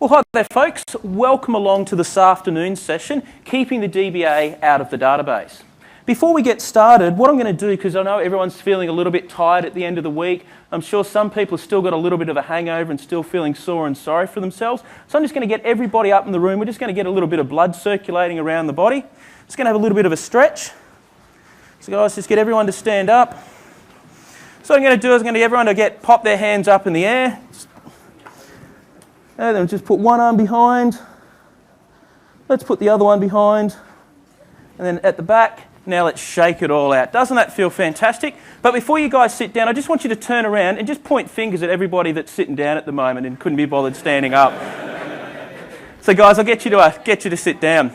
Well, hi there folks. Welcome along to this afternoon's session, Keeping the DBA Out of the Database. Before we get started, what I'm going to do, because I know everyone's feeling a little bit tired at the end of the week, I'm sure some people have still got a little bit of a hangover and still feeling sore and sorry for themselves, so I'm just going to get everybody up in the room. We're just going to get a little bit of blood circulating around the body. Just going to have a little bit of a stretch. So guys, just get everyone to stand up. So what I'm going to do is I'm going to get everyone to pop their hands up in the air. And then just put one arm behind. Let's put the other one behind. And then at the back, now let's shake it all out. Doesn't that feel fantastic? But before you guys sit down, I just want you to turn around and just point fingers at everybody that's sitting down at the moment and couldn't be bothered standing up. So guys, I'll get you to sit down.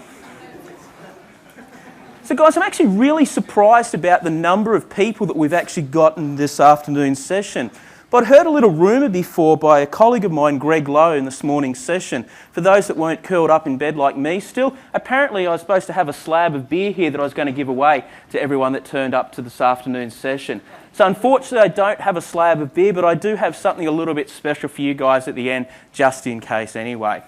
So guys, I'm actually really surprised about the number of people that we've actually got in this afternoon's session. But I heard a little rumour before by a colleague of mine, Greg Lowe, in this morning's session. For those that weren't curled up in bed like me still, apparently I was supposed to have a slab of beer here that I was going to give away to everyone that turned up to this afternoon's session. So unfortunately I don't have a slab of beer, but I do have something a little bit special for you guys at the end, just in case anyway.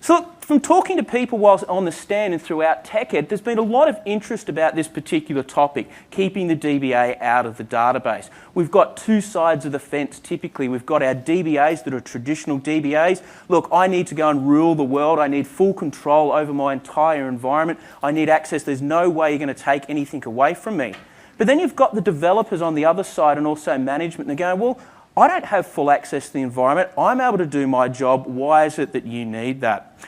So look, from talking to people whilst on the stand and throughout TechEd, there's been a lot of interest about this particular topic, keeping the DBA out of the database. We've got two sides of the fence typically. We've got our DBAs that are traditional DBAs. Look, I need to go and rule the world. I need full control over my entire environment. I need access. There's no way you're going to take anything away from me. But then you've got the developers on the other side and also management, and they're going, well, I don't have full access to the environment. I'm able to do my job. Why is it that you need that?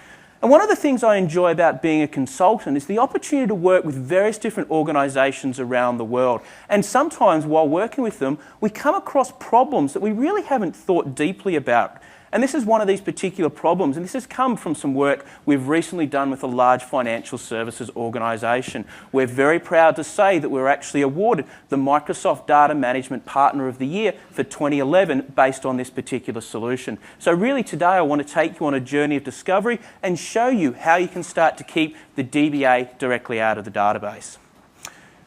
And one of the things I enjoy about being a consultant is the opportunity to work with various different organisations around the world. And sometimes while working with them, we come across problems that we really haven't thought deeply about. And this is one of these particular problems, and this has come from some work we've recently done with a large financial services organisation. We're very proud to say that we were actually awarded the Microsoft Data Management Partner of the Year for 2011 based on this particular solution. So really today I want to take you on a journey of discovery and show you how you can start to keep the DBA directly out of the database.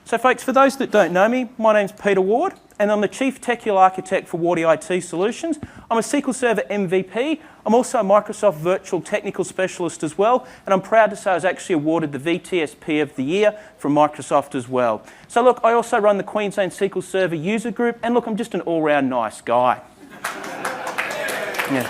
So folks, for those that don't know me, my name's Peter Ward, and I'm the Chief Technical Architect for Wardy IT Solutions. I'm a SQL Server MVP. I'm also a Microsoft Virtual Technical Specialist as well, and I'm proud to say I was actually awarded the VTSP of the Year from Microsoft as well. So look, I also run the Queensland SQL Server User Group, and look, I'm just an all-round nice guy. Yeah.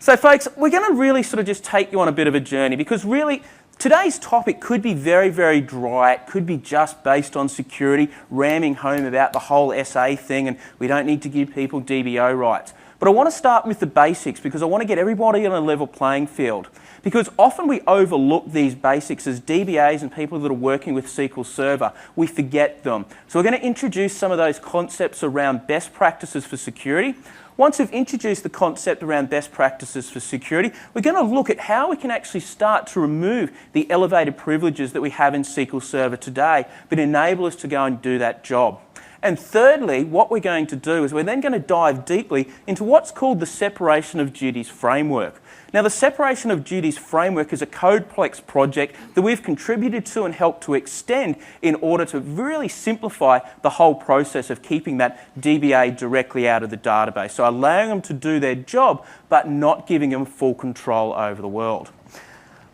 So folks, we're going to really sort of just take you on a bit of a journey, because really today's topic could be very, very dry. It could be just based on security, ramming home about the whole SA thing, and we don't need to give people DBO rights. But I want to start with the basics, because I want to get everybody on a level playing field. Because often we overlook these basics as DBAs and people that are working with SQL Server. We forget them. So we're going to introduce some of those concepts around best practices for security. Once we've introduced the concept around best practices for security, we're going to look at how we can actually start to remove the elevated privileges that we have in SQL Server today, but enable us to go and do that job. And thirdly, what we're going to do is we're then going to dive deeply into what's called the separation of duties framework. Now, the separation of duties framework is a Codeplex project that we've contributed to and helped to extend in order to really simplify the whole process of keeping that DBA directly out of the database. So allowing them to do their job, but not giving them full control over the world.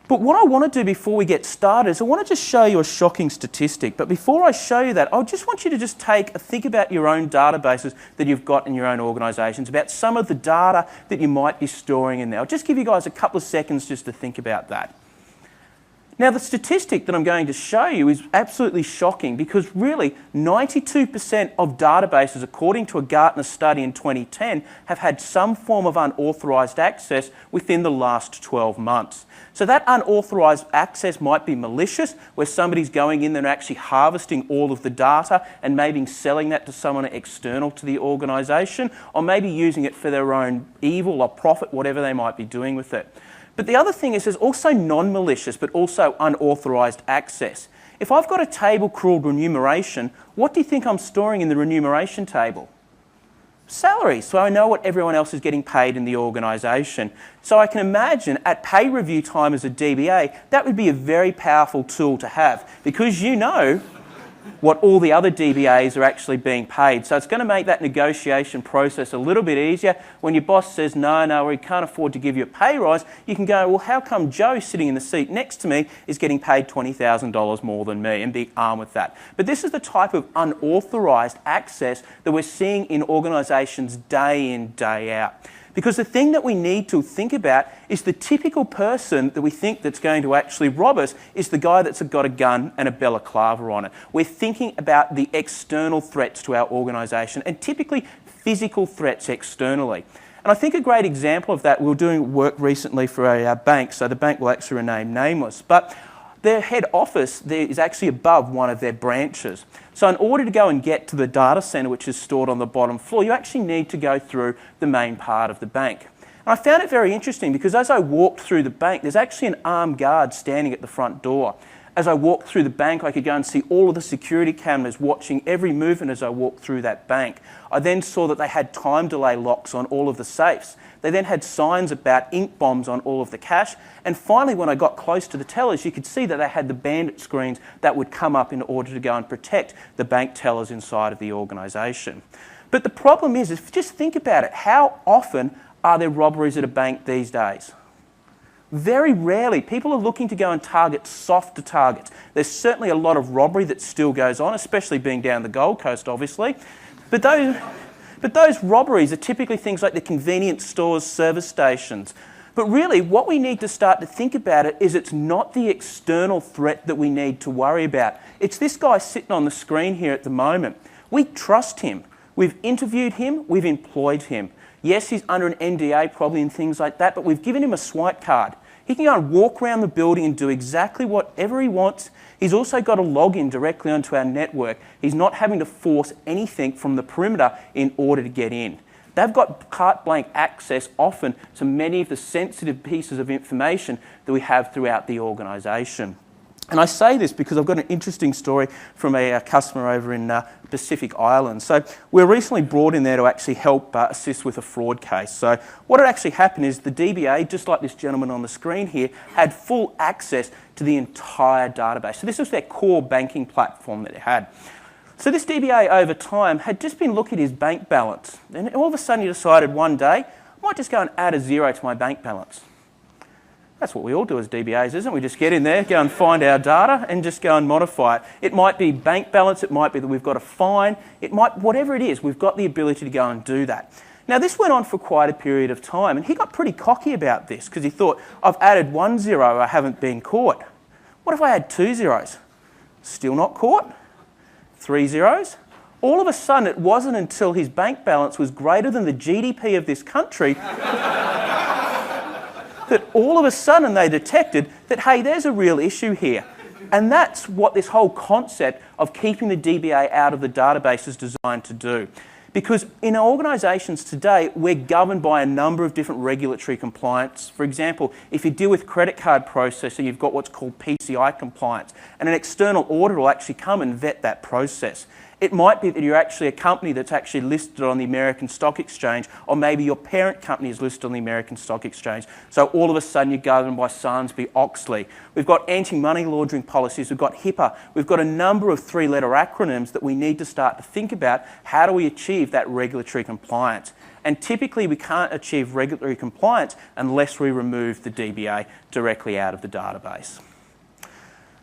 But what I want to do before we get started is I want to just show you a shocking statistic. But before I show you that, I just want you to just think about your own databases that you've got in your own organisations, about some of the data that you might be storing in there. I'll just give you guys a couple of seconds just to think about that. Now, the statistic that I'm going to show you is absolutely shocking, because really 92% of databases, according to a Gartner study in 2010, have had some form of unauthorised access within the last 12 months. So that unauthorised access might be malicious, where somebody's going in and actually harvesting all of the data and maybe selling that to someone external to the organisation, or maybe using it for their own evil or profit, whatever they might be doing with it. But the other thing is there's also non-malicious but also unauthorised access. If I've got a table called remuneration, what do you think I'm storing in the remuneration table? Salary, so I know what everyone else is getting paid in the organisation. So I can imagine at pay review time as a DBA, that would be a very powerful tool to have, because you know what all the other DBAs are actually being paid. So it's going to make that negotiation process a little bit easier. When your boss says, no, we can't afford to give you a pay rise, you can go, well, how come Joe sitting in the seat next to me is getting paid $20,000 more than me, and be armed with that. But this is the type of unauthorised access that we're seeing in organisations day in, day out. Because the thing that we need to think about is the typical person that we think that's going to actually rob us is the guy that's got a gun and a balaclava on it. We're thinking about the external threats to our organisation, and typically physical threats externally. And I think a great example of that, we were doing work recently for a bank, so the bank will actually remain nameless, but their head office there is actually above one of their branches. So in order to go and get to the data centre, which is stored on the bottom floor, you actually need to go through the main part of the bank. And I found it very interesting because as I walked through the bank, there's actually an armed guard standing at the front door. As I walked through the bank, I could go and see all of the security cameras watching every movement as I walked through that bank. I then saw that they had time delay locks on all of the safes. They then had signs about ink bombs on all of the cash. And finally, when I got close to the tellers, you could see that they had the bandit screens that would come up in order to go and protect the bank tellers inside of the organisation. But the problem is just think about it. How often are there robberies at a bank these days? Very rarely. People are looking to go and target softer targets. There's certainly a lot of robbery that still goes on, especially being down the Gold Coast, obviously. But those robberies are typically things like the convenience stores, service stations. But really, what we need to start to think about it is it's not the external threat that we need to worry about. It's this guy sitting on the screen here at the moment. We trust him. We've interviewed him. We've employed him. Yes, he's under an NDA probably and things like that, but we've given him a swipe card. He can go and walk around the building and do exactly whatever he wants. He's also got a login directly onto our network. He's not having to force anything from the perimeter in order to get in. They've got carte blanche access often to many of the sensitive pieces of information that we have throughout the organisation. And I say this because I've got an interesting story from a customer over in Pacific Islands. So we were recently brought in there to actually help assist with a fraud case. So what had actually happened is the DBA, just like this gentleman on the screen here, had full access to the entire database. So this was their core banking platform that they had. So this DBA over time had just been looking at his bank balance. And all of a sudden he decided one day, I might just go and add a zero to my bank balance. That's what we all do as DBAs, isn't it? We just get in there, go and find our data and just go and modify it. It might be bank balance, it might be that we've got a fine, it might, whatever it is, we've got the ability to go and do that. Now this went on for quite a period of time and he got pretty cocky about this because he thought, I've added 1 zero, I haven't been caught. What if I had 2 zeros? Still not caught? 3 zeros? All of a sudden it wasn't until his bank balance was greater than the GDP of this country that all of a sudden they detected that, hey, there's a real issue here. And that's what this whole concept of keeping the DBA out of the database is designed to do. Because in our organisations today, we're governed by a number of different regulatory compliance. For example, if you deal with credit card processing, you've got what's called PCI compliance, and an external auditor will actually come and vet that process. It might be that you're actually a company that's actually listed on the American Stock Exchange, or maybe your parent company is listed on the American Stock Exchange. So all of a sudden you're governed by Sarbanes-Oxley. We've got anti-money laundering policies, we've got HIPAA, we've got a number of 3-letter acronyms that we need to start to think about how do we achieve that regulatory compliance. And typically we can't achieve regulatory compliance unless we remove the DBA directly out of the database.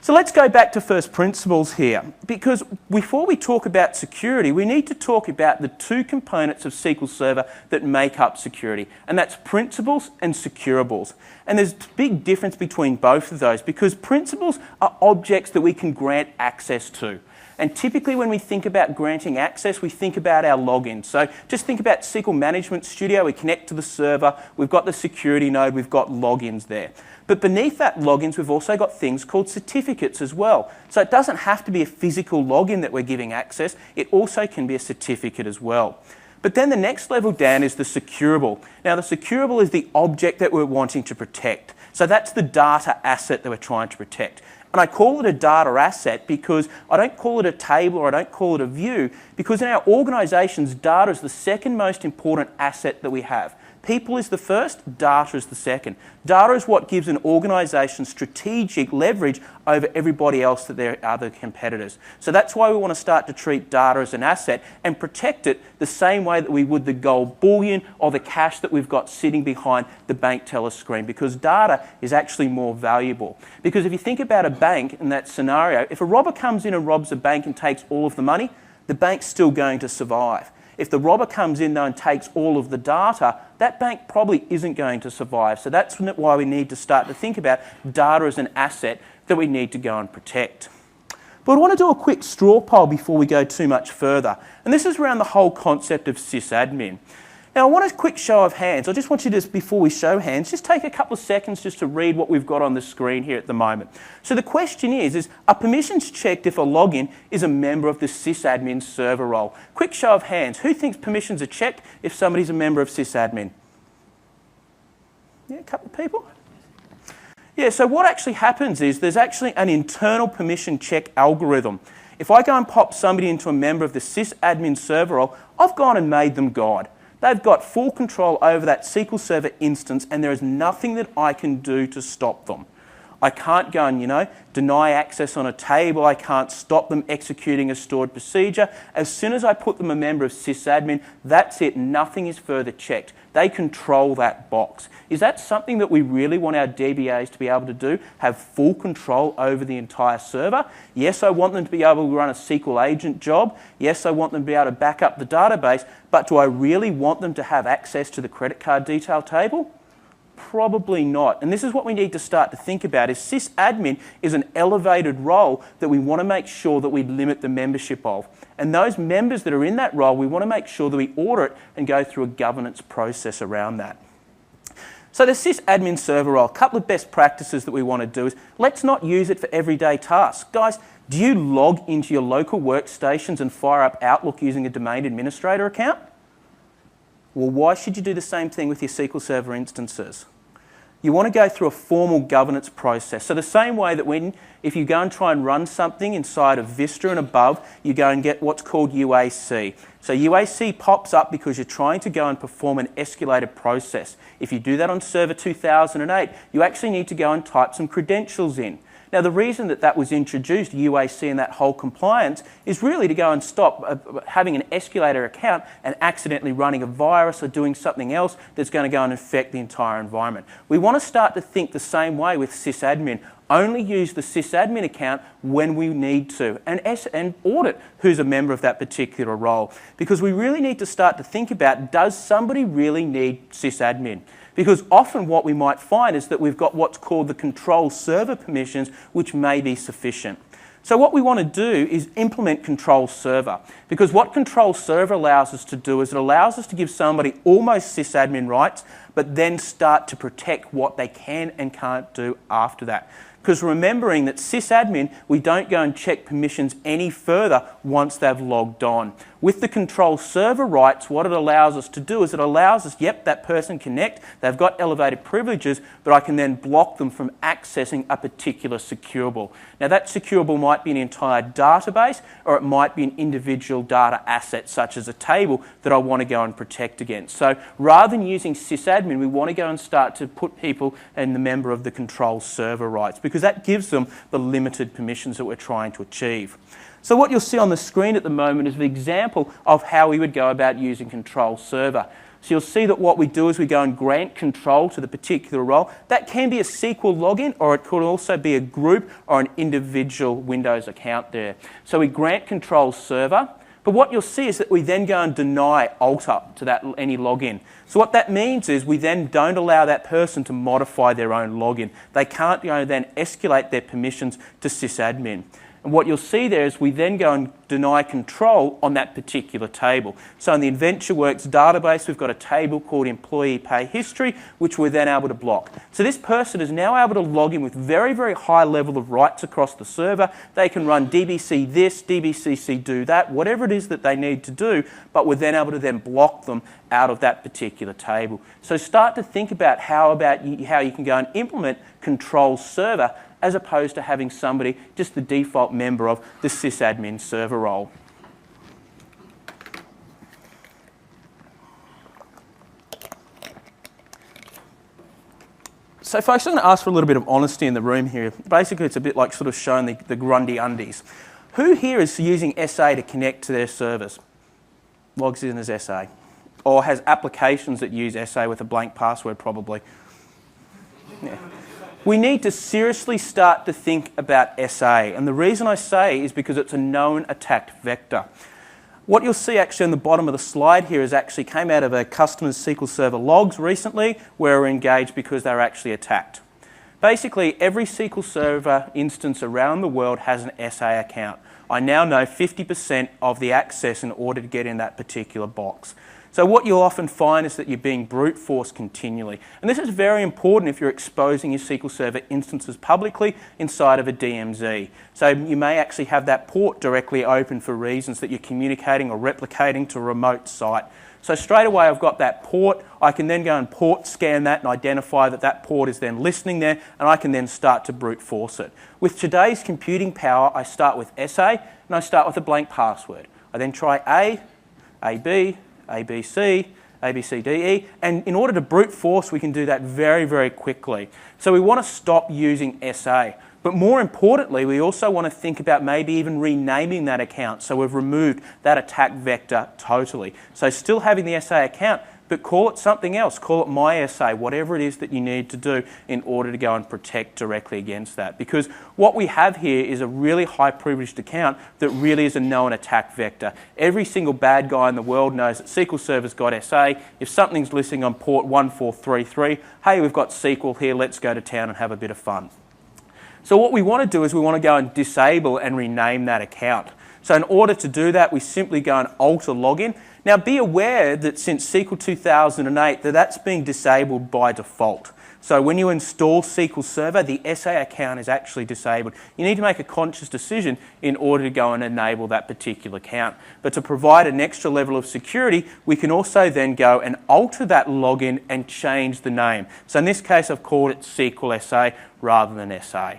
So let's go back to first principles here, because before we talk about security, we need to talk about the two components of SQL Server that make up security, and that's principles and securables. And there's a big difference between both of those, because principles are objects that we can grant access to. And typically when we think about granting access, we think about our login. So just think about SQL Management Studio, we connect to the server, we've got the security node, we've got logins there. But beneath that logins, we've also got things called certificates as well. So it doesn't have to be a physical login that we're giving access, it also can be a certificate as well. But then the next level down is the securable. Now the securable is the object that we're wanting to protect. So that's the data asset that we're trying to protect. And I call it a data asset because I don't call it a table or I don't call it a view, because in our organisations, data is the second most important asset that we have. People is the first, data is the second. Data is what gives an organisation strategic leverage over everybody else that their other competitors. So that's why we want to start to treat data as an asset and protect it the same way that we would the gold bullion or the cash that we've got sitting behind the bank teller screen, because data is actually more valuable. Because if you think about a bank in that scenario, if a robber comes in and robs a bank and takes all of the money, the bank's still going to survive. If the robber comes in though and takes all of the data, that bank probably isn't going to survive. So that's why we need to start to think about data as an asset that we need to go and protect. But I want to do a quick straw poll before we go too much further. And this is around the whole concept of sysadmin. Now, I want a quick show of hands. I just want you to, before we show hands, just take a couple of seconds just to read what we've got on the screen here at the moment. So the question is are permissions checked if a login is a member of the sysadmin server role? Quick show of hands. Who thinks permissions are checked if somebody's a member of sysadmin? Yeah, a couple of people? Yeah, so what actually happens is there's actually an internal permission check algorithm. If I go and pop somebody into a member of the sysadmin server role, I've gone and made them God. They've got full control over that SQL Server instance, and there is nothing that I can do to stop them. I can't go and, deny access on a table. I can't stop them executing a stored procedure. As soon as I put them a member of sysadmin, that's it. Nothing is further checked. They control that box. Is that something that we really want our DBAs to be able to do? Have full control over the entire server? Yes, I want them to be able to run a SQL agent job. Yes, I want them to be able to back up the database. But do I really want them to have access to the credit card detail table? Probably not. And this is what we need to start to think about, is sysadmin is an elevated role that we want to make sure that we limit the membership of. And those members that are in that role, we want to make sure that we audit and go through a governance process around that. So the sysadmin server role, a couple of best practices that we want to do is let's not use it for everyday tasks. Guys, do you log into your local workstations and fire up Outlook using a domain administrator account? Well, why should you do the same thing with your SQL Server instances? You want to go through a formal governance process. So the same way that if you go and try and run something inside of Vista and above, you go and get what's called UAC. So UAC pops up because you're trying to go and perform an escalated process. If you do that on Server 2008, you actually need to go and type some credentials in. Now, the reason that was introduced, UAC and that whole compliance, is really to go and stop having an escalator account and accidentally running a virus or doing something else that's going to go and infect the entire environment. We want to start to think the same way with sysadmin. Only use the sysadmin account when we need to, and audit who's a member of that particular role. Because we really need to start to think about, does somebody really need sysadmin? Because often what we might find is that we've got what's called the control server permissions, which may be sufficient. So what we want to do is implement control server, because what control server allows us to do is it allows us to give somebody almost sysadmin rights, but then start to protect what they can and can't do after that. Because remembering that sysadmin, we don't go and check permissions any further once they've logged on. With the control server rights, what it allows us to do is it allows us, yep, that person connect, they've got elevated privileges, but I can then block them from accessing a particular securable. Now that securable might be an entire database, or it might be an individual data asset, such as a table that I want to go and protect against. So rather than using sysadmin, we want to go and start to put people in the member of the control server rights, because that gives them the limited permissions that we're trying to achieve. So what you'll see on the screen at the moment is an example of how we would go about using control server. So you'll see that what we do is we go and grant control to the particular role. That can be a SQL login, or it could also be a group or an individual Windows account there. So we grant control server, but what you'll see is that we then go and deny alter to any login. So what that means is we then don't allow that person to modify their own login. They can't then escalate their permissions to sysadmin. And what you'll see there is we then go and deny control on that particular table. So in the InventureWorks database, we've got a table called Employee Pay History, which we're then able to block. So this person is now able to log in with very, very high level of rights across the server. They can run DBC this, DBCC do that, whatever it is that they need to do, but we're then able to then block them out of that particular table. So start to think about how you can go and implement control server as opposed to having somebody just the default member of the sysadmin server role. So folks, I'm going to ask for a little bit of honesty in the room here. Basically, it's a bit like sort of showing the Grundy undies. Who here is using SA to connect to their servers? Logs in as SA. Or has applications that use SA with a blank password, probably. Yeah. We need to seriously start to think about SA. And the reason I say is because it's a known attack vector. What you'll see actually on the bottom of the slide here is actually came out of a customer's SQL Server logs recently where we're engaged because they were actually attacked. Basically, every SQL Server instance around the world has an SA account. I now know 50% of the access in order to get in that particular box. So what you'll often find is that you're being brute forced continually. And this is very important if you're exposing your SQL Server instances publicly inside of a DMZ. So you may actually have that port directly open for reasons that you're communicating or replicating to a remote site. So straight away I've got that port, I can then go and port scan that and identify that that port is then listening there, and I can then start to brute force it. With today's computing power, I start with SA and I start with a blank password. I then try AB, ABC, ABCDE, and in order to brute force, we can do that very, very quickly. So we want to stop using SA. But more importantly, we also want to think about maybe even renaming that account. So we've removed that attack vector totally. So still having the SA account, but call it something else. Call it My SA, whatever it is that you need to do in order to go and protect directly against that. Because what we have here is a really high privileged account that really is a known attack vector. Every single bad guy in the world knows that SQL Server's got SA. If something's listening on port 1433, hey, we've got SQL here, let's go to town and have a bit of fun. So what we want to do is we want to go and disable and rename that account. So in order to do that, we simply go and alter login. Now be aware that since SQL 2008, that's being disabled by default. So when you install SQL Server, the SA account is actually disabled. You need to make a conscious decision in order to go and enable that particular account. But to provide an extra level of security, we can also then go and alter that login and change the name. So in this case, I've called it SQL SA rather than SA.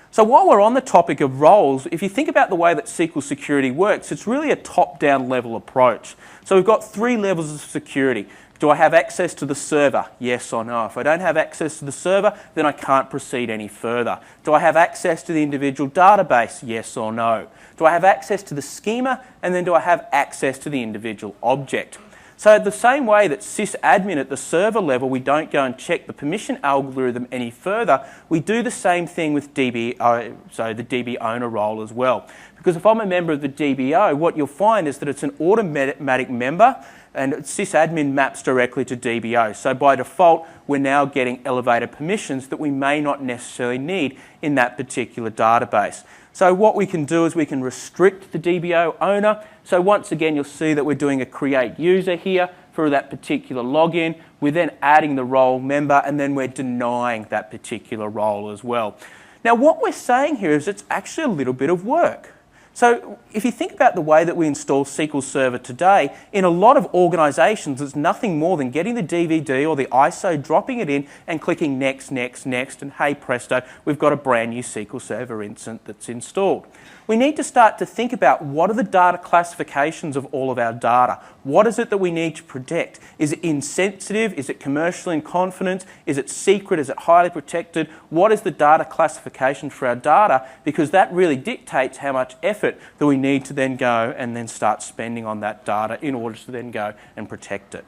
So while we're on the topic of roles, if you think about the way that SQL security works, it's really a top-down level approach. So we've got 3 levels of security. Do I have access to the server? Yes or no. If I don't have access to the server, then I can't proceed any further. Do I have access to the individual database? Yes or no. Do I have access to the schema? And then do I have access to the individual object? So the same way that sysadmin at the server level, we don't go and check the permission algorithm any further, we do the same thing with DBO, so the DB owner role as well. Because if I'm a member of the DBO, what you'll find is that it's an automatic member, and sysadmin maps directly to DBO. So by default, we're now getting elevated permissions that we may not necessarily need in that particular database. So what we can do is we can restrict the DBO owner. So once again, you'll see that we're doing a create user here for that particular login. We're then adding the role member, and then we're denying that particular role as well. Now, what we're saying here is it's actually a little bit of work. So if you think about the way that we install SQL Server today, in a lot of organisations, it's nothing more than getting the DVD or the ISO, dropping it in and clicking next, next, next, and hey presto, we've got a brand new SQL Server instance that's installed. We need to start to think about what are the data classifications of all of our data. What is it that we need to protect? Is it insensitive? Is it commercial in confidence? Is it secret? Is it highly protected? What is the data classification for our data? Because that really dictates how much effort that we need to then go and then start spending on that data in order to then go and protect it.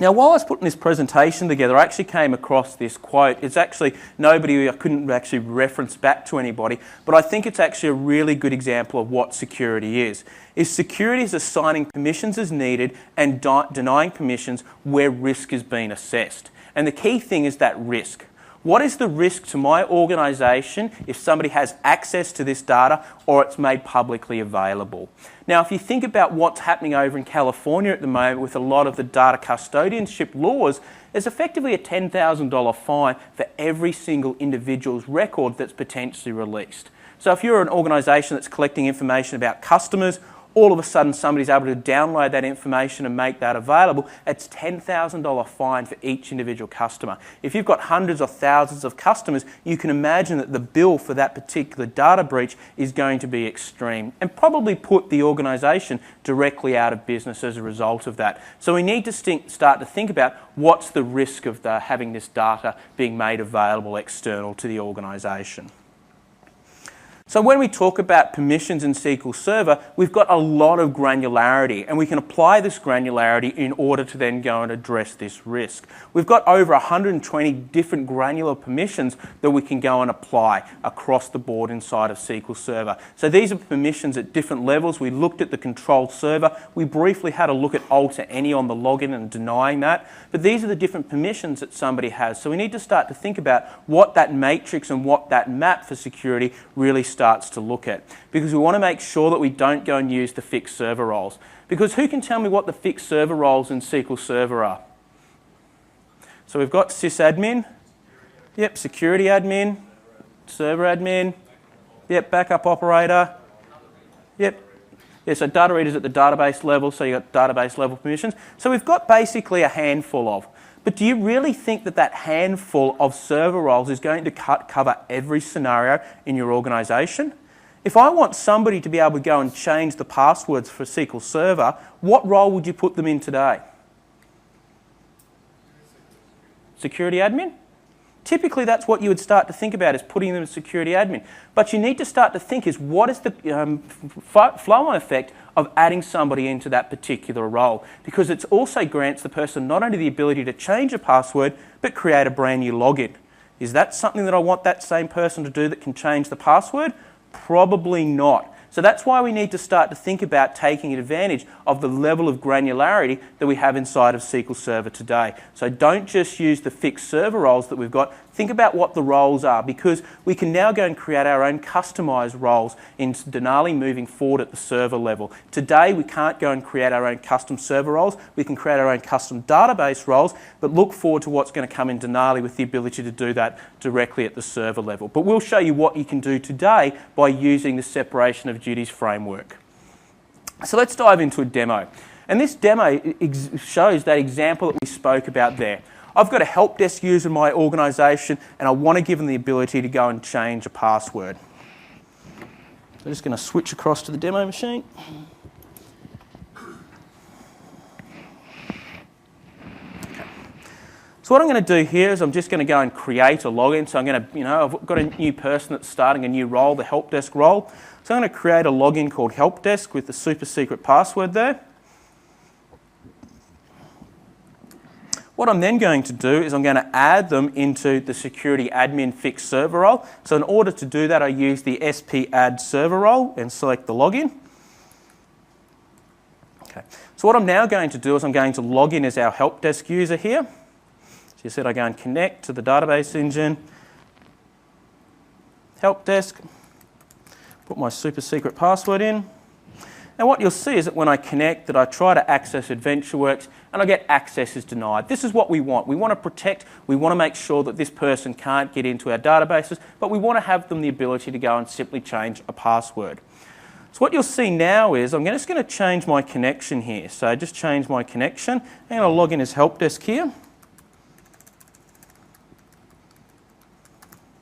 Now, while I was putting this presentation together, I actually came across this quote. It's actually I couldn't actually reference back to anybody, but I think it's actually a really good example of what security is. Security is assigning permissions as needed and denying permissions where risk is being assessed. And the key thing is that risk. What is the risk to my organisation if somebody has access to this data or it's made publicly available? Now, if you think about what's happening over in California at the moment with a lot of the data custodianship laws, there's effectively a $10,000 fine for every single individual's record that's potentially released. So if you're an organisation that's collecting information about customers all of a sudden somebody's able to download that information and make that available, it's $10,000 fine for each individual customer. If you've got hundreds or thousands of customers, you can imagine that the bill for that particular data breach is going to be extreme and probably put the organisation directly out of business as a result of that. So we need to start to think about what's the risk of having this data being made available external to the organisation. So when we talk about permissions in SQL Server, we've got a lot of granularity, and we can apply this granularity in order to then go and address this risk. We've got over 120 different granular permissions that we can go and apply across the board inside of SQL Server. So these are permissions at different levels. We looked at the control server. We briefly had a look at Alt any on the login and denying that. But these are the different permissions that somebody has. So we need to start to think about what that matrix and what that map for security really starts to look at, because we want to make sure that we don't go and use the fixed server roles. Because who can tell me what the fixed server roles in SQL Server are? So we've got sysadmin, yep, security admin, server admin, yep, backup operator, yep. Yeah, so data readers at the database level, so you've got database level permissions. So we've got basically a handful of. But do you really think that that handful of server roles is going to cover every scenario in your organisation? If I want somebody to be able to go and change the passwords for SQL Server, what role would you put them in today? Security admin? Typically that's what you would start to think about, is putting them as security admin. But you need to start to think is what is the flow-on effect of adding somebody into that particular role, because it also grants the person not only the ability to change a password but create a brand new login. Is that something that I want that same person to do that can change the password? Probably not. So that's why we need to start to think about taking advantage of the level of granularity that we have inside of SQL Server today. So don't just use the fixed server roles that we've got. Think about what the roles are, because we can now go and create our own customised roles in Denali moving forward at the server level. Today we can't go and create our own custom server roles. We can create our own custom database roles, but look forward to what's going to come in Denali with the ability to do that directly at the server level. But we'll show you what you can do today by using the separation of duties framework. So let's dive into a demo. And this demo shows that example that we spoke about there. I've got a help desk user in my organisation and I want to give them the ability to go and change a password. So I'm just going to switch across to the demo machine. So what I'm going to do here is I'm just going to go and create a login. So I'm going to, I've got a new person that's starting a new role, the help desk role. So I'm going to create a login called help desk with the super secret password there. What I'm then going to do is I'm going to add them into the security admin fixed server role. So in order to do that, I use the SP add server role and select the login. Okay. So what I'm now going to do is I'm going to log in as our help desk user here. So you said I go and connect to the database engine, help desk, put my super secret password in. And what you'll see is that when I connect, that I try to access AdventureWorks and I get access is denied. This is what we want. We want to protect, we want to make sure that this person can't get into our databases, but we want to have them the ability to go and simply change a password. So what you'll see now is I'm just going to change my connection here. So I just change my connection and I'll log in as help desk here.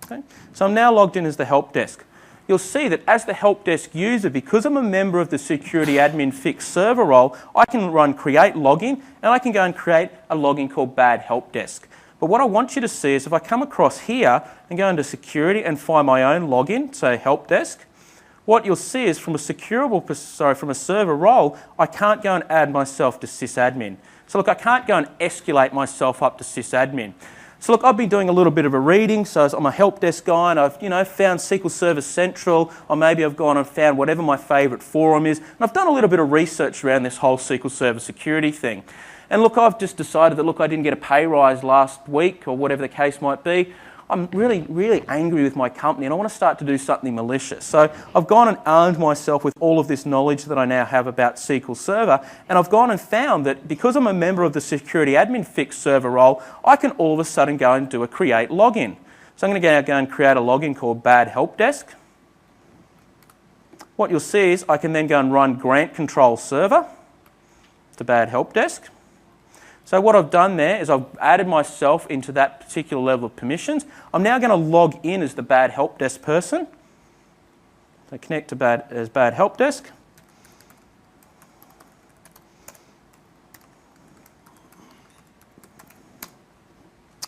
Okay. So I'm now logged in as the help desk. You'll see that as the help desk user, because I'm a member of the security admin fixed server role, I can run create login and I can go and create a login called bad help desk. But what I want you to see is if I come across here and go into security and find my own login, say help desk, what you'll see is from a server role, I can't go and add myself to sysadmin. So look, I can't go and escalate myself up to sysadmin. So look, I've been doing a little bit of a reading, so I'm a help desk guy and I've found SQL Server Central, or maybe I've gone and found whatever my favourite forum is, and I've done a little bit of research around this whole SQL Server security thing. And look, I've just decided that, look, I didn't get a pay rise last week, or whatever the case might be. I'm really, really angry with my company and I want to start to do something malicious. So I've gone and armed myself with all of this knowledge that I now have about SQL Server, and I've gone and found that because I'm a member of the security admin fixed server role, I can all of a sudden go and do a create login. So I'm going to go and create a login called bad help desk. what you'll see is I can then go and run grant control server to bad help desk. So what I've done there is I've added myself into that particular level of permissions. I'm now going to log in as the bad help desk person. So connect to bad help desk.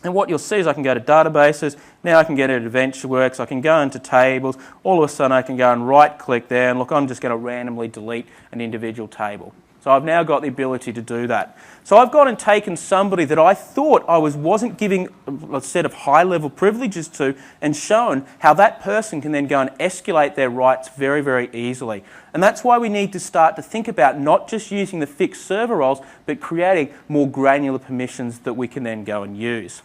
And what you'll see is I can go to databases. Now I can get into AdventureWorks. I can go into tables. All of a sudden I can go and right click there and look, I'm just going to randomly delete an individual table. So I've now got the ability to do that. So I've gone and taken somebody that I thought I wasn't giving a set of high-level privileges to and shown how that person can then go and escalate their rights very, very easily. And that's why we need to start to think about not just using the fixed server roles, but creating more granular permissions that we can then go and use.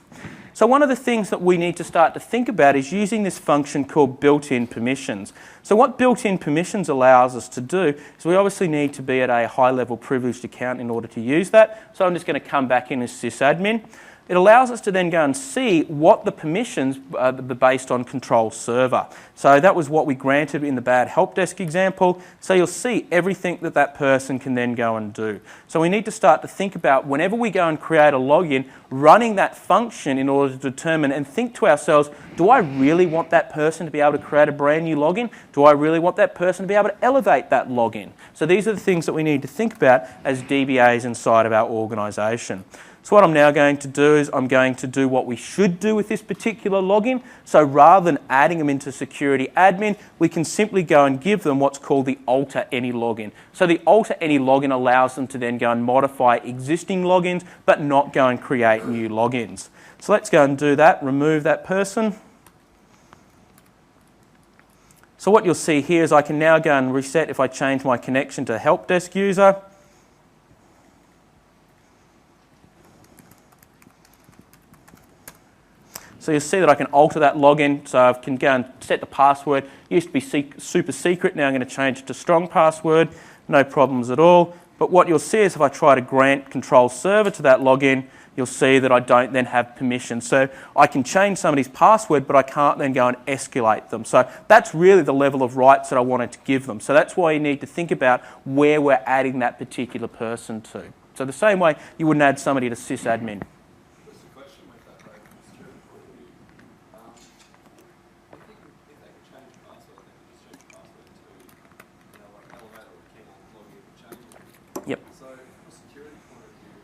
So one of the things that we need to start to think about is using this function called built-in permissions. So what built-in permissions allows us to do is we obviously need to be at a high-level privileged account in order to use that. So I'm just going to come back in as sysadmin. It allows us to then go and see what the permissions are based on control server. So that was what we granted in the bad help desk example. So you'll see everything that that person can then go and do. So we need to start to think about whenever we go and create a login, running that function in order to determine and think to ourselves, do I really want that person to be able to create a brand new login? Do I really want that person to be able to elevate that login? So these are the things that we need to think about as DBAs inside of our organisation. So what I'm now going to do is I'm going to do what we should do with this particular login. So rather than adding them into security admin, we can simply go and give them what's called the alter any login. So the alter any login allows them to then go and modify existing logins, but not go and create new logins. So let's go and do that, remove that person. So what you'll see here is I can now go and reset if I change my connection to help desk user. So you'll see that I can alter that login, so I can go and set the password. It used to be super secret, now I'm going to change it to strong password, no problems at all. But what you'll see is if I try to grant control server to that login, you'll see that I don't then have permission. So I can change somebody's password, but I can't then go and escalate them. So that's really the level of rights that I wanted to give them. So that's why you need to think about where we're adding that particular person to. So the same way you wouldn't add somebody to sysadmin. Yep. So, from a security point of view,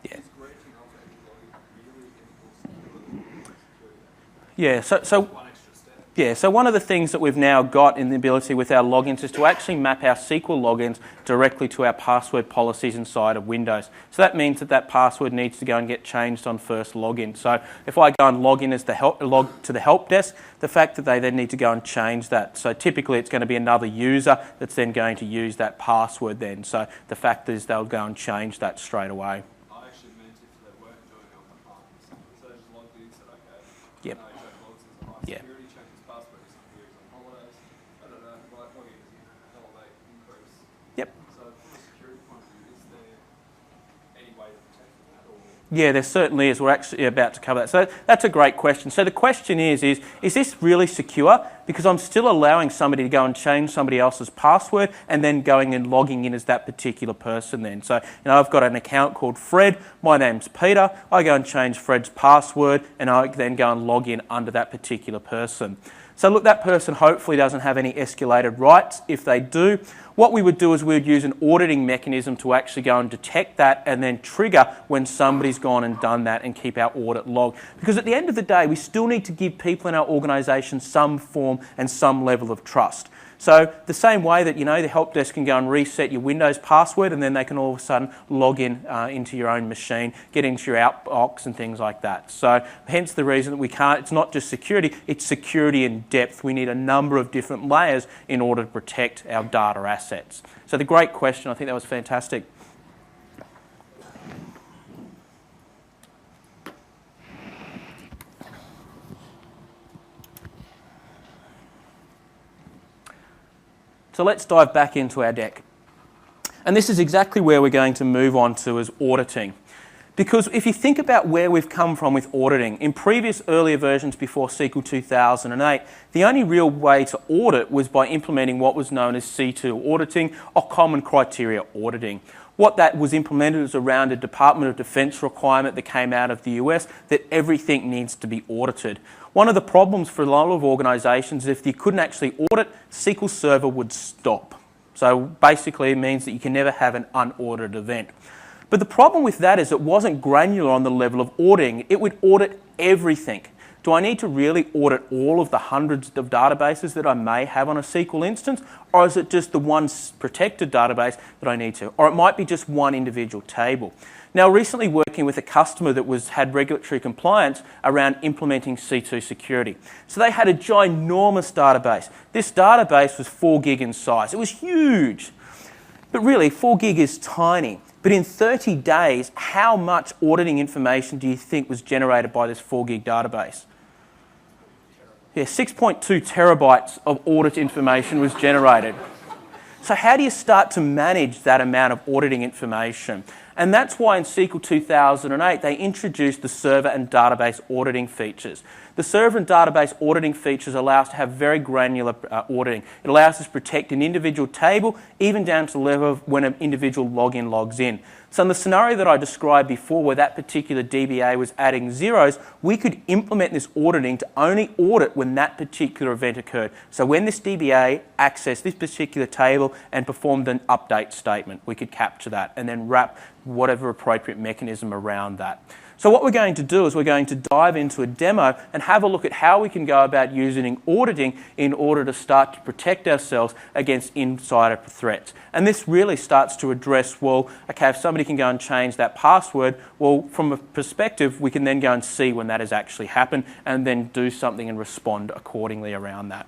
Yeah. is granting alter any login really equals security? Yeah. So One extra step. yeah. So one of the things that we've now got in the ability with our logins is to actually map our SQL logins directly to our password policies inside of Windows. So that means that that password needs to go and get changed on first login. So if I go and log in as log to the help desk, the fact that they then need to go and change that. So typically it's going to be another user that's then going to use that password then. So the fact is they'll go and change that straight away. I actually meant if they weren't joining on compartments. So they just logged in and said, okay, Yep. no, Jack logs in, Yeah. security, check his password, he's on here, he's on holidays. I don't know, right, login is in, elevate, increase. Yep. So from a security point of view, is there any way of protecting that or? Yeah, there certainly is. We're actually about to cover that. So that's a great question. So the question is this really secure? Because I'm still allowing somebody to go and change somebody else's password and then going and logging in as that particular person then. So, I've got an account called Fred. My name's Peter. I go and change Fred's password and I then go and log in under that particular person. So look, that person hopefully doesn't have any escalated rights. If they do, what we would do is we would use an auditing mechanism to actually go and detect that and then trigger when somebody's gone and done that and keep our audit log. Because at the end of the day, we still need to give people in our organisation some form and some level of trust. So the same way that, the help desk can go and reset your Windows password and then they can all of a sudden log in into your own machine, get into your outbox and things like that. So hence the reason that we can't, it's not just security, it's security in depth. We need a number of different layers in order to protect our data assets. So the great question, I think that was fantastic. So let's dive back into our deck. And this is exactly where we're going to move on to as auditing. Because if you think about where we've come from with auditing, in previous earlier versions before SQL 2008, the only real way to audit was by implementing what was known as C2 auditing or common criteria auditing. What that was implemented was around a Department of Defense requirement that came out of the US that everything needs to be audited. One of the problems for a lot of organisations is if you couldn't actually audit, SQL Server would stop. So basically it means that you can never have an unaudited event. But the problem with that is it wasn't granular on the level of auditing. It would audit everything. Do I need to really audit all of the hundreds of databases that I may have on a SQL instance? Or is it just the one protected database that I need to? Or it might be just one individual table. Now, recently working with a customer that had regulatory compliance around implementing C2 security. So they had a ginormous database. This database was 4 gig in size. It was huge. But really, 4 gig is tiny. But in 30 days, how much auditing information do you think was generated by this 4 gig database? Yeah, 6.2 terabytes of audit information was generated. So how do you start to manage that amount of auditing information? And that's why in SQL 2008, they introduced the server and database auditing features. The server and database auditing features allow us to have very granular auditing. It allows us to protect an individual table, even down to the level of when an individual login logs in. So in the scenario that I described before, where that particular DBA was adding zeros, we could implement this auditing to only audit when that particular event occurred. So when this DBA accessed this particular table and performed an update statement, we could capture that and then wrap whatever appropriate mechanism around that. So what we're going to do is we're going to dive into a demo and have a look at how we can go about using auditing in order to start to protect ourselves against insider threats. And this really starts to address, well, okay, if somebody can go and change that password, well, from a perspective, we can then go and see when that has actually happened and then do something and respond accordingly around that.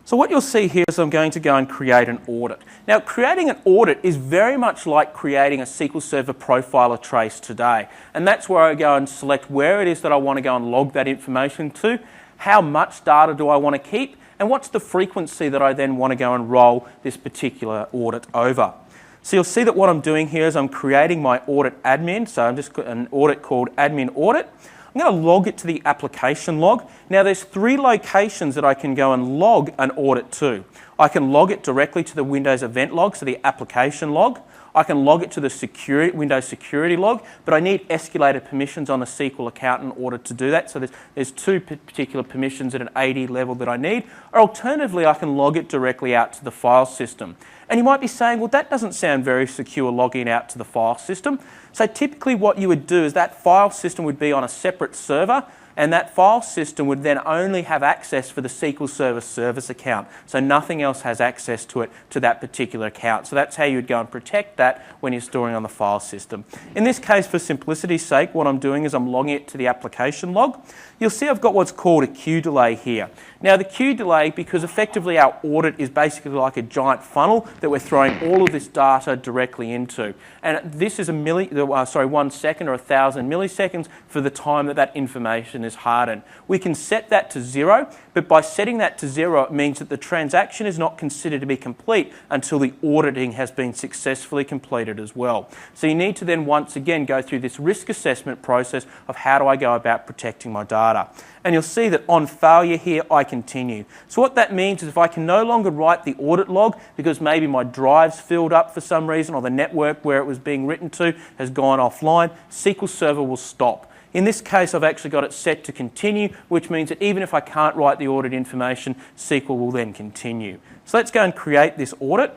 So what you'll see here is I'm going to go and create an audit. Now, creating an audit is very much like creating a SQL Server profile or trace today. And that's where I go and select where it is that I want to go and log that information to, how much data do I want to keep, and what's the frequency that I then want to go and roll this particular audit over. So you'll see that what I'm doing here is I'm creating my audit admin. So I'm just an audit called admin audit. I'm going to log it to the application log. Now there's 3 locations that I can go and log an audit to. I can log it directly to the Windows event log, so the application log. I can log it to the Windows security log, but I need escalated permissions on a SQL account in order to do that. So there's 2 particular permissions at an AD level that I need. Or alternatively, I can log it directly out to the file system. And you might be saying, well, that doesn't sound very secure, logging out to the file system. So typically what you would do is that file system would be on a separate server, and that file system would then only have access for the SQL Server service account. So nothing else has access to it, to that particular account. So that's how you'd go and protect that when you're storing on the file system. In this case, for simplicity's sake, what I'm doing is I'm logging it to the application log. You'll see I've got what's called a queue delay here. Now the queue delay, because effectively our audit is basically like a giant funnel that we're throwing all of this data directly into. And this is 1 second or 1,000 milliseconds for the time that that information is hardened. We can set that to 0, but by setting that to 0, it means that the transaction is not considered to be complete until the auditing has been successfully completed as well. So you need to then once again go through this risk assessment process of how do I go about protecting my data. And you'll see that on failure here, I continue. So what that means is if I can no longer write the audit log because maybe my drive's filled up for some reason or the network where it was being written to has gone offline, SQL Server will stop. In this case, I've actually got it set to continue, which means that even if I can't write the audit information, SQL will then continue. So let's go and create this audit.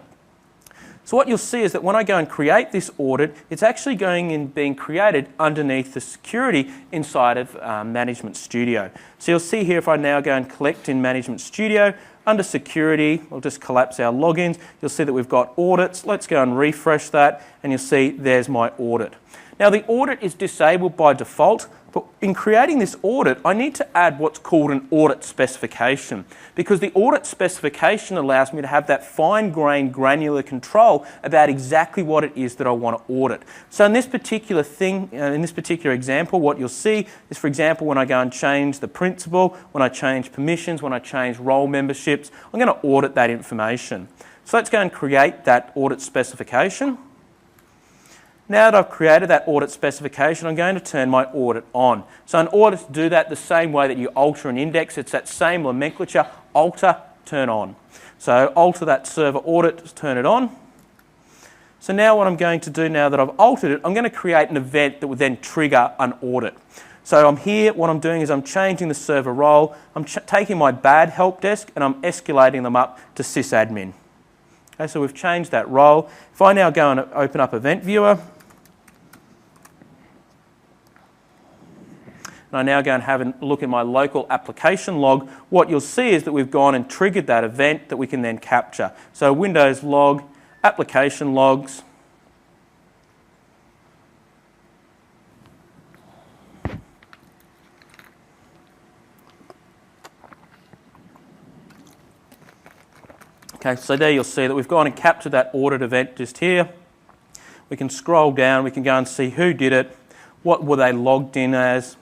So what you'll see is that when I go and create this audit, it's actually going and being created underneath the security inside of Management Studio. So you'll see here if I now go and collect in Management Studio, under security, we'll just collapse our logins. You'll see that we've got audits. Let's go and refresh that and you'll see there's my audit. Now the audit is disabled by default, But in creating this audit, I need to add what's called an audit specification, because the audit specification allows me to have that fine-grained, granular control about exactly what it is that I want to audit. So in this particular example, what you'll see is, for example, when I go and change the principal, when I change permissions, when I change role memberships, I'm going to audit that information. So let's go and create that audit specification. Now that I've created that audit specification, I'm going to turn my audit on. So in order to do that the same way that you alter an index, it's that same nomenclature, alter, turn on. So alter that server audit, turn it on. So now what I'm going to do now that I've altered it, I'm going to create an event that would then trigger an audit. So I'm here, what I'm doing is I'm changing the server role, I'm taking my bad help desk and I'm escalating them up to sysadmin. Okay, so we've changed that role. If I now go and open up Event Viewer, and I now go and have a look at my local application log, what you'll see is that we've gone and triggered that event that we can then capture. So Windows log, application logs. Okay, so there you'll see that we've gone and captured that audit event just here. We can scroll down, we can go and see who did it, what were they logged in as,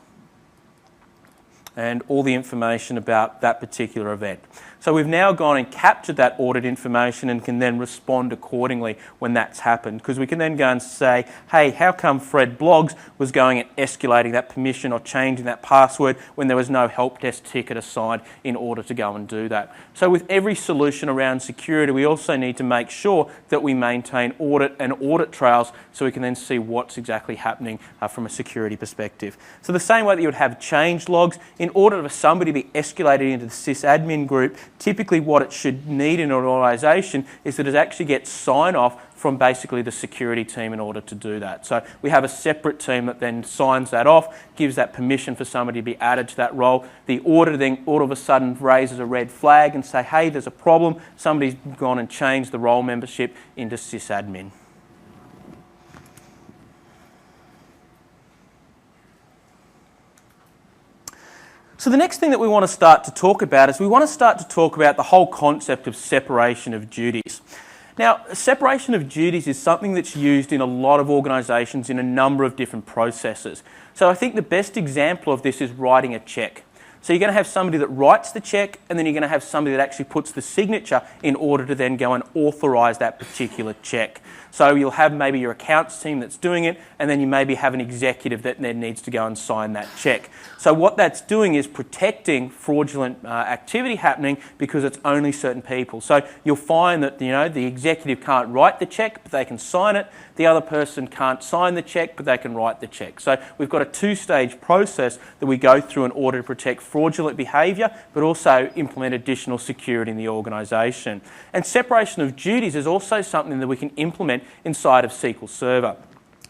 and all the information about that particular event. So we've now gone and captured that audit information and can then respond accordingly when that's happened, because we can then go and say, hey, how come Fred Blogs was going and escalating that permission or changing that password when there was no help desk ticket assigned in order to go and do that. So with every solution around security, we also need to make sure that we maintain audit and audit trails so we can then see what's exactly happening from a security perspective. So the same way that you would have change logs, in order for somebody to be escalated into the sysadmin group, typically what it should need in an organisation is that it actually gets sign-off from basically the security team in order to do that. So we have a separate team that then signs that off, gives that permission for somebody to be added to that role. The auditor then all of a sudden raises a red flag and say, hey, there's a problem. Somebody's gone and changed the role membership into sysadmin. So the next thing that we want to start to talk about is we want to start to talk about the whole concept of separation of duties. Now, separation of duties is something that's used in a lot of organisations in a number of different processes. So I think the best example of this is writing a cheque. So you're going to have somebody that writes the cheque, and then you're going to have somebody that actually puts the signature in order to then go and authorise that particular cheque. So you'll have maybe your accounts team that's doing it, and then you maybe have an executive that then needs to go and sign that cheque. So what that's doing is protecting fraudulent activity happening because it's only certain people. So you'll find that the executive can't write the cheque, but they can sign it. The other person can't sign the cheque, but they can write the cheque. So we've got a two-stage process that we go through in order to protect fraudulent behaviour, but also implement additional security in the organisation. And separation of duties is also something that we can implement inside of SQL Server.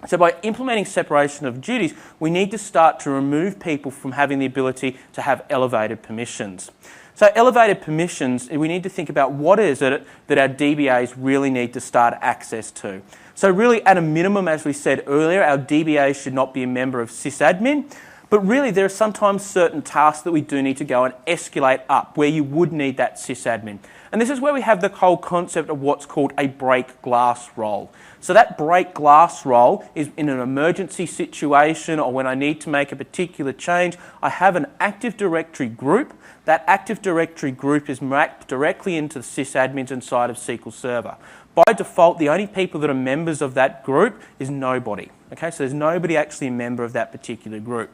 So by implementing separation of duties, we need to start to remove people from having the ability to have elevated permissions. So elevated permissions, we need to think about what is it that our DBAs really need to start access to. So really, at a minimum, as we said earlier, our DBA should not be a member of sysadmin, but really there are sometimes certain tasks that we do need to go and escalate up where you would need that sysadmin. And this is where we have the whole concept of what's called a break glass role. So that break glass role is in an emergency situation or when I need to make a particular change, I have an Active Directory group. That Active Directory group is mapped directly into the sysadmins inside of SQL Server. By default, the only people that are members of that group is nobody. Okay, so there's nobody actually a member of that particular group.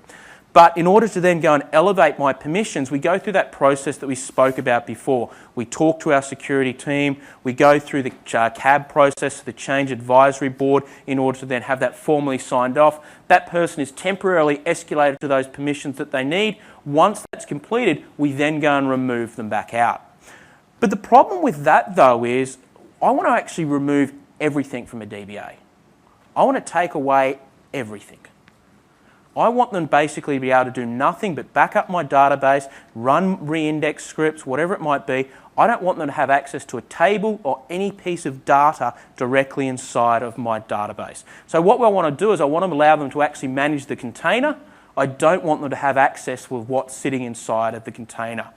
But in order to then go and elevate my permissions, we go through that process that we spoke about before. We talk to our security team, we go through the CAB process, the Change Advisory Board, in order to then have that formally signed off. That person is temporarily escalated to those permissions that they need. Once that's completed, we then go and remove them back out. But the problem with that, though, is I want to actually remove everything from a DBA. I want to take away everything. I want them basically to be able to do nothing but back up my database, run re-index scripts, whatever it might be. I don't want them to have access to a table or any piece of data directly inside of my database. So what I want to do is I want to allow them to actually manage the container. I don't want them to have access with what's sitting inside of the container.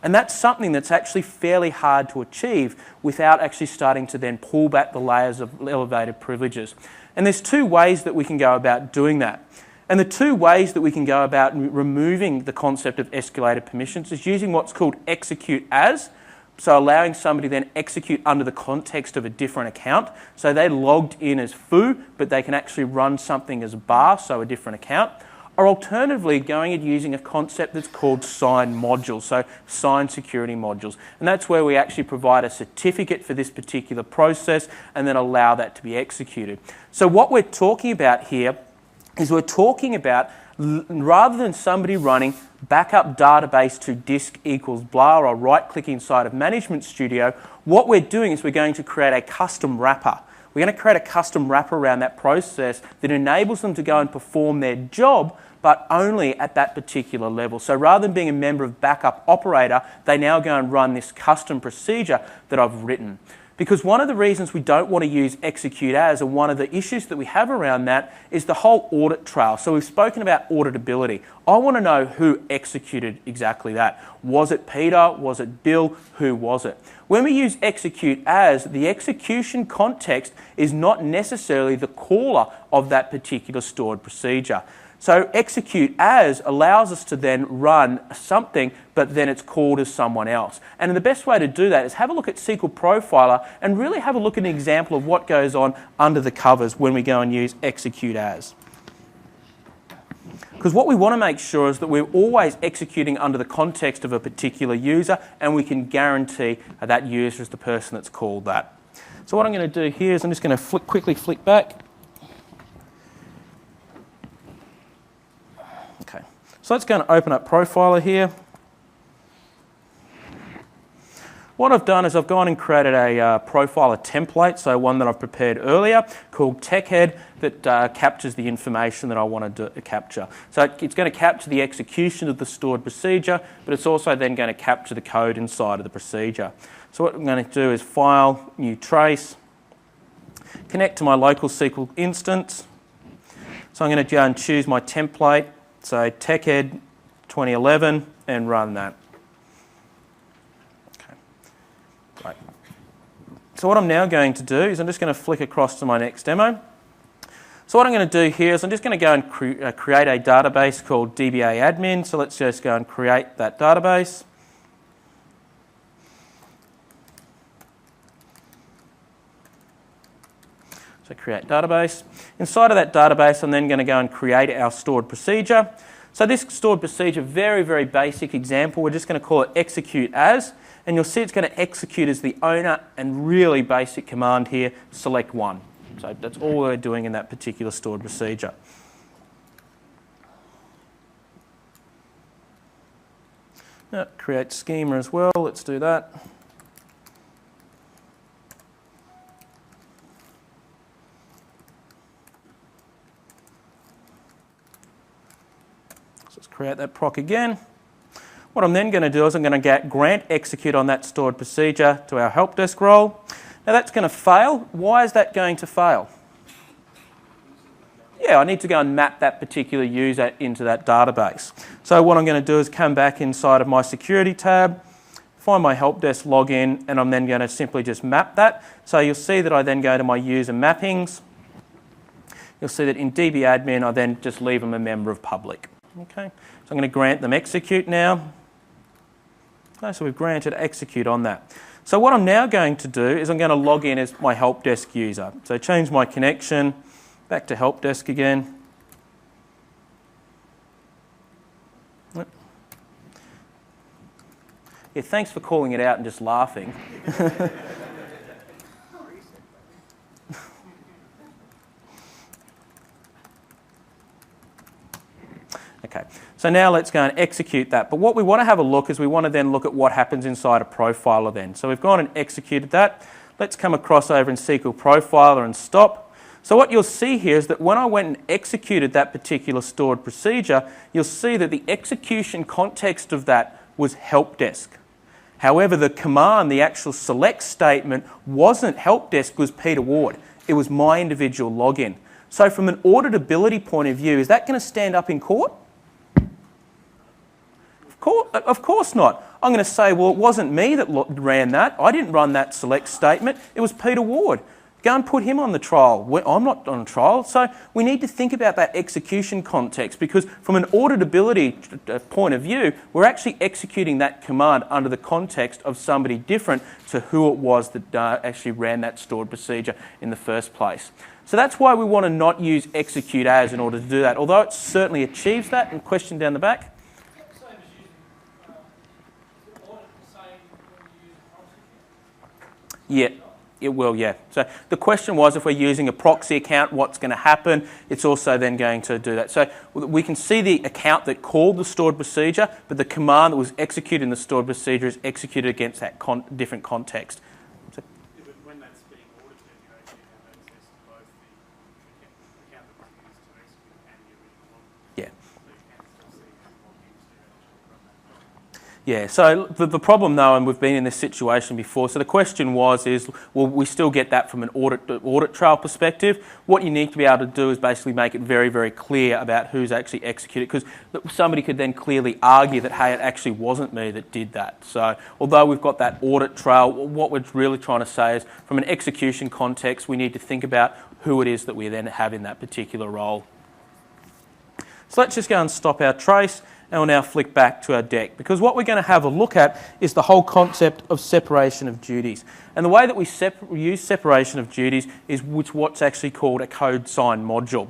And that's something that's actually fairly hard to achieve without actually starting to then pull back the layers of elevated privileges. And there's two ways that we can go about doing that. And the two ways that we can go about removing the concept of escalated permissions is using what's called execute as, so allowing somebody then execute under the context of a different account. So they logged in as foo, but they can actually run something as bar, so a different account. Or alternatively, going and using a concept that's called signed modules, so signed security modules. And that's where we actually provide a certificate for this particular process and then allow that to be executed. So what we're talking about here is we're talking about, rather than somebody running backup database to disk equals blah or right-click inside of Management Studio, what we're doing is we're going to create a custom wrapper. We're going to create a custom wrapper around that process that enables them to go and perform their job, but only at that particular level. So rather than being a member of backup operator, they now go and run this custom procedure that I've written. Because one of the reasons we don't want to use execute as, and one of the issues that we have around that, is the whole audit trail. So we've spoken about auditability. I want to know who executed exactly that. Was it Peter? Was it Bill? Who was it? When we use execute as, the execution context is not necessarily the caller of that particular stored procedure. So execute as allows us to then run something, but then it's called as someone else. And the best way to do that is have a look at SQL Profiler and really have a look at an example of what goes on under the covers when we go and use execute as. Because what we want to make sure is that we're always executing under the context of a particular user, and we can guarantee that user is the person that's called that. So what I'm going to do here is I'm just going to quickly flick back. Okay, so let's go and open up Profiler here. What I've done is I've gone and created a Profiler template, so one that I've prepared earlier called TechHead that captures the information that I want to capture. So it's going to capture the execution of the stored procedure, but it's also then going to capture the code inside of the procedure. So what I'm going to do is File, New Trace, connect to my local SQL instance. So I'm going to go and choose my template, so TechHead 2011, and run that. Right. So what I'm now going to do is I'm just going to flick across to my next demo. So what I'm going to do here is I'm just going to go and create a database called DBA admin. So let's just go and create that database. So create database. Inside of that database, I'm then going to go and create our stored procedure. So this stored procedure, very, very basic example. We're just going to call it execute as. And you'll see it's going to execute as the owner, and really basic command here, select one. So that's all we're doing in that particular stored procedure. Now, create schema as well. Let's do that. So let's create that proc again. What I'm then going to do is I'm going to grant execute on that stored procedure to our help desk role. Now that's going to fail. Why is that going to fail? Yeah, I need to go and map that particular user into that database. So what I'm going to do is come back inside of my security tab, find my help desk login, and I'm then going to simply just map that. So you'll see that I then go to my user mappings. You'll see that in DB admin I then just leave them a member of public. Okay, so I'm going to grant them execute now. So we've granted execute on that. So what I'm now going to do is I'm going to log in as my help desk user. So change my connection, back to help desk again. Yeah, thanks for calling it out and just laughing. Okay, so now let's go and execute that. But what we want to have a look is we want to then look at what happens inside a profiler then. So we've gone and executed that. Let's come across over in SQL Profiler and stop. So what you'll see here is that when I went and executed that particular stored procedure, you'll see that the execution context of that was help desk. However, the command, the actual select statement, wasn't help desk, was Peter Ward. It was my individual login. So from an auditability point of view, is that going to stand up in court? Of course not. I'm going to say, well, it wasn't me that ran that. I didn't run that select statement. It was Peter Ward. Go and put him on the trial. I'm not on trial. So we need to think about that execution context, because from an auditability point of view, we're actually executing that command under the context of somebody different to who it was that actually ran that stored procedure in the first place. So that's why we want to not use execute as in order to do that, although it certainly achieves that. And question down the back. Same as using audit the same when you use a proxy account. Yeah. It will, yeah. So the question was, if we're using a proxy account, what's going to happen? It's also then going to do that. So we can see the account that called the stored procedure, but the command that was executed in the stored procedure is executed against that different context. So, yeah, but when that's being audited, you actually have access to both the account that was used to execute and the original one. yeah. So you can still see who logged into actually run that job. Yeah, so the problem though, and we've been in this situation before, so the question is, will we still get that from an audit trail perspective? What you need to be able to do is basically make it very, very clear about who's actually executed, because somebody could then clearly argue that, hey, it actually wasn't me that did that. So although we've got that audit trail, what we're really trying to say is, from an execution context, we need to think about who it is that we then have in that particular role. So let's just go and stop our trace. And we'll now flick back to our deck, because what we're going to have a look at is the whole concept of separation of duties. And the way that we use separation of duties is what's actually called a code sign module.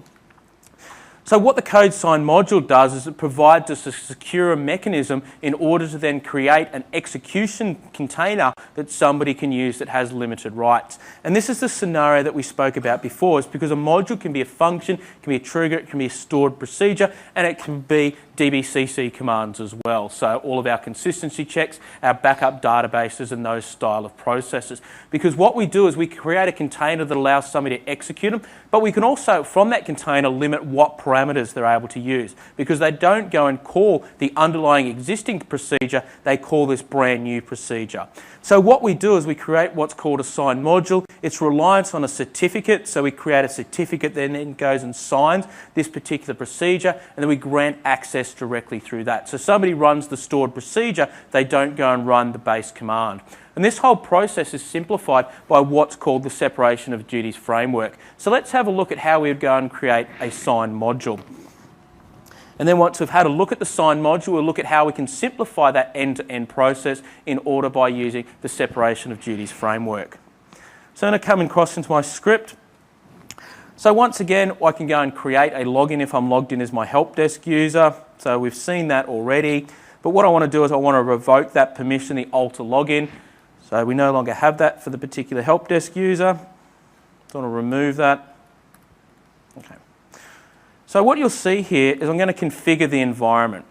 So what the code sign module does is it provides us a secure mechanism in order to then create an execution container that somebody can use that has limited rights. And this is the scenario that we spoke about before, is because a module can be a function, it can be a trigger, it can be a stored procedure, and it can be DBCC commands as well. So all of our consistency checks, our backup databases, and those style of processes. Because what we do is we create a container that allows somebody to execute them, but we can also, from that container, limit what parameters they're able to use, because they don't go and call the underlying existing procedure, they call this brand new procedure. So what we do is we create what's called a sign module. It's reliant on a certificate, so we create a certificate that then goes and signs this particular procedure, and then we grant access directly through that. So somebody runs the stored procedure, they don't go and run the base command. And this whole process is simplified by what's called the separation of duties framework. So let's have a look at how we would go and create a sign module. And then once we've had a look at the sign module, we'll look at how we can simplify that end-to-end process in order by using the separation of duties framework. So I'm going to come across into my script. So once again, I can go and create a login if I'm logged in as my help desk user. So we've seen that already. But what I want to do is I want to revoke that permission, the alter login. So we no longer have that for the particular help desk user. So I want to remove that. Okay. So what you'll see here is I'm going to configure the environment.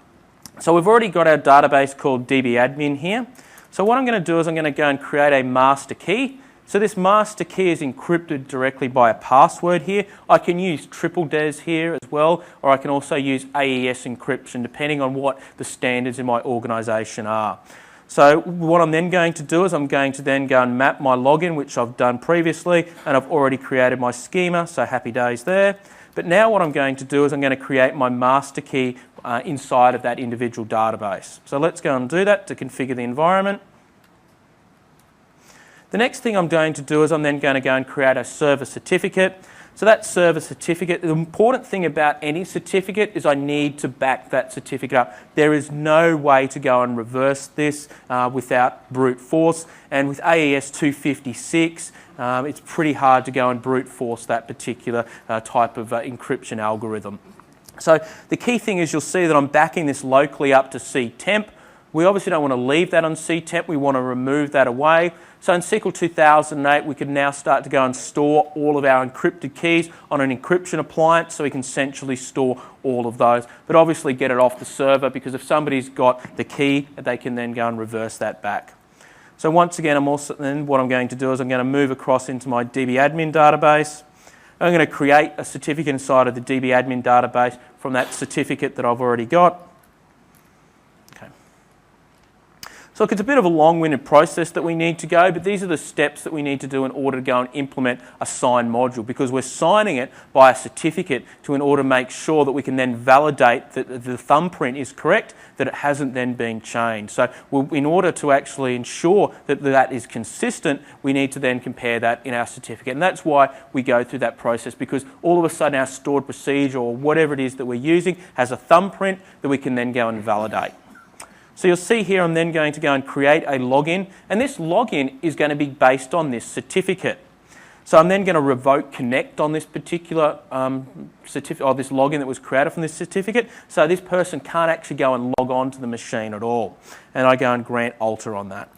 So we've already got our database called dbadmin here. So what I'm going to do is I'm going to go and create a master key. So this master key is encrypted directly by a password here. I can use triple DES here as well, or I can also use AES encryption, depending on what the standards in my organisation are. So what I'm then going to do is I'm going to then go and map my login, which I've done previously, and I've already created my schema, so happy days there. But now what I'm going to do is I'm going to create my master key inside of that individual database. So let's go and do that to configure the environment. The next thing I'm going to do is I'm then going to go and create a server certificate. So that server certificate, the important thing about any certificate is I need to back that certificate up. There is no way to go and reverse this without brute force. And with AES 256, it's pretty hard to go and brute force that particular type of encryption algorithm. So the key thing is you'll see that I'm backing this locally up to ctemp. We obviously don't want to leave that on ctemp, we want to remove that away. So in SQL 2008, we can now start to go and store all of our encrypted keys on an encryption appliance, so we can centrally store all of those, but obviously get it off the server, because if somebody's got the key, they can then go and reverse that back. So once again, what I'm going to do is I'm going to move across into my dbadmin database. I'm going to create a certificate inside of the dbadmin database from that certificate that I've already got. So So look, it's a bit of a long-winded process that we need to go, but these are the steps that we need to do in order to go and implement a sign module, because we're signing it by a certificate in order to make sure that we can then validate that the thumbprint is correct, that it hasn't then been changed. So in order to actually ensure that that is consistent, we need to then compare that in our certificate. And that's why we go through that process, because all of a sudden our stored procedure or whatever it is that we're using has a thumbprint that we can then go and validate. So you'll see here I'm then going to go and create a login, and this login is going to be based on this certificate. So I'm then going to revoke connect on this particular certificate, or this login that was created from this certificate, so this person can't actually go and log on to the machine at all. And I go and grant alter on that.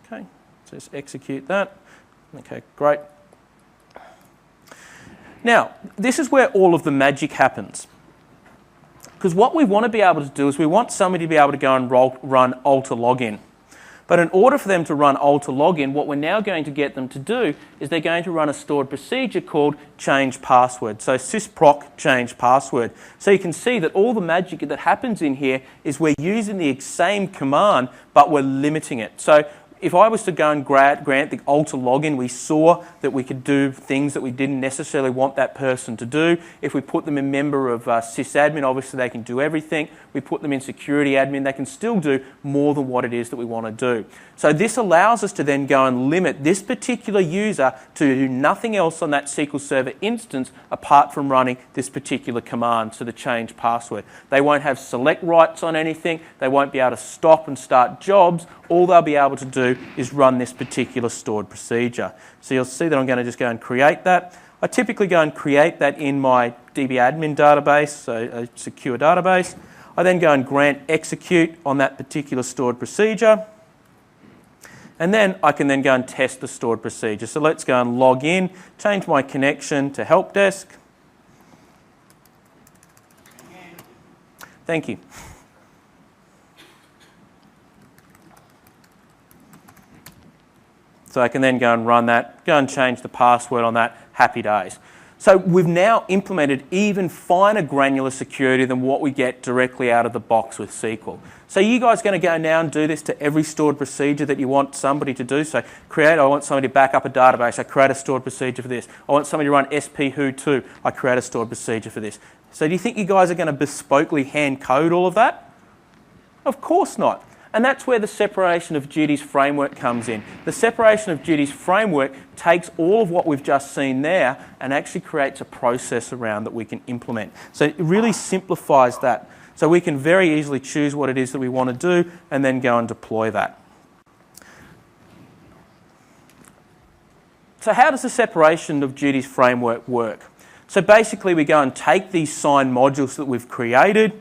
Okay, so just execute that. Okay, great. Now, this is where all of the magic happens. Because what we want to be able to do is we want somebody to be able to go and run alter login. But in order for them to run alter login, what we're now going to get them to do is they're going to run a stored procedure called change password. So sysproc change password. So you can see that all the magic that happens in here is we're using the same command, but we're limiting it. So if I was to go and grant the alter login, we saw that we could do things that we didn't necessarily want that person to do. If we put them in member of sysadmin, obviously they can do everything. We put them in security admin, they can still do more than what it is that we want to do. So this allows us to then go and limit this particular user to do nothing else on that SQL Server instance apart from running this particular command, so the change password. They won't have select rights on anything, they won't be able to stop and start jobs. All they'll be able to do is run this particular stored procedure. So you'll see that I'm going to just go and create that. I typically go and create that in my DB admin database, so a secure database. I then go and grant execute on that particular stored procedure. And then I can then go and test the stored procedure. So let's go and log in, change my connection to help desk. Thank you. So I can then go and run that, go and change the password on that, happy days. So we've now implemented even finer granular security than what we get directly out of the box with SQL. So you guys are going to go now and do this to every stored procedure that you want somebody to do. So I want somebody to back up a database, I create a stored procedure for this. I want somebody to run SP-who2, I create a stored procedure for this. So do you think you guys are going to bespokely hand code all of that? Of course not. And that's where the separation of duties framework comes in. The separation of duties framework takes all of what we've just seen there and actually creates a process around that we can implement. So it really simplifies that. So we can very easily choose what it is that we want to do and then go and deploy that. So how does the separation of duties framework work? So basically we go and take these sign modules that we've created.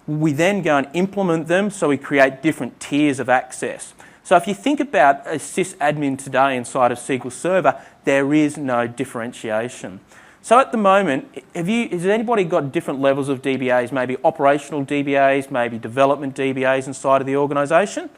We then go and implement them, so we create different tiers of access. So if you think about a sysadmin today inside of SQL Server, there is no differentiation. So at the moment, has anybody got different levels of DBAs, maybe operational DBAs, maybe development DBAs inside of the organisation?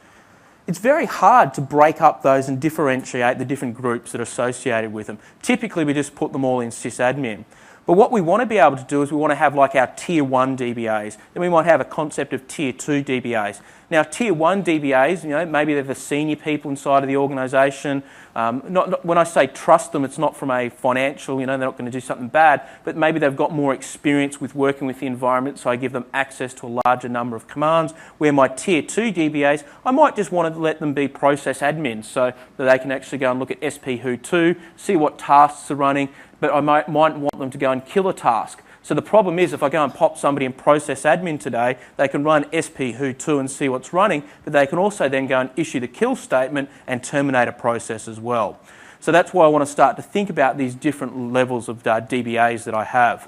It's very hard to break up those and differentiate the different groups that are associated with them. Typically, we just put them all in sysadmin. But what we want to be able to do is we want to have like our Tier 1 DBAs. Then we might have a concept of Tier 2 DBAs. Now, Tier 1 DBAs, maybe they're the senior people inside of the organisation. When I say trust them, it's not from a financial, they're not going to do something bad, but maybe they've got more experience with working with the environment, so I give them access to a larger number of commands. Where my Tier 2 DBAs, I might just want to let them be process admins, so that they can actually go and look at SP-who2, see what tasks are running, but I might want them to go and kill a task. So the problem is if I go and pop somebody in process admin today, they can run SP-who2 and see what's running, but they can also then go and issue the kill statement and terminate a process as well. So that's why I want to start to think about these different levels of DBAs that I have.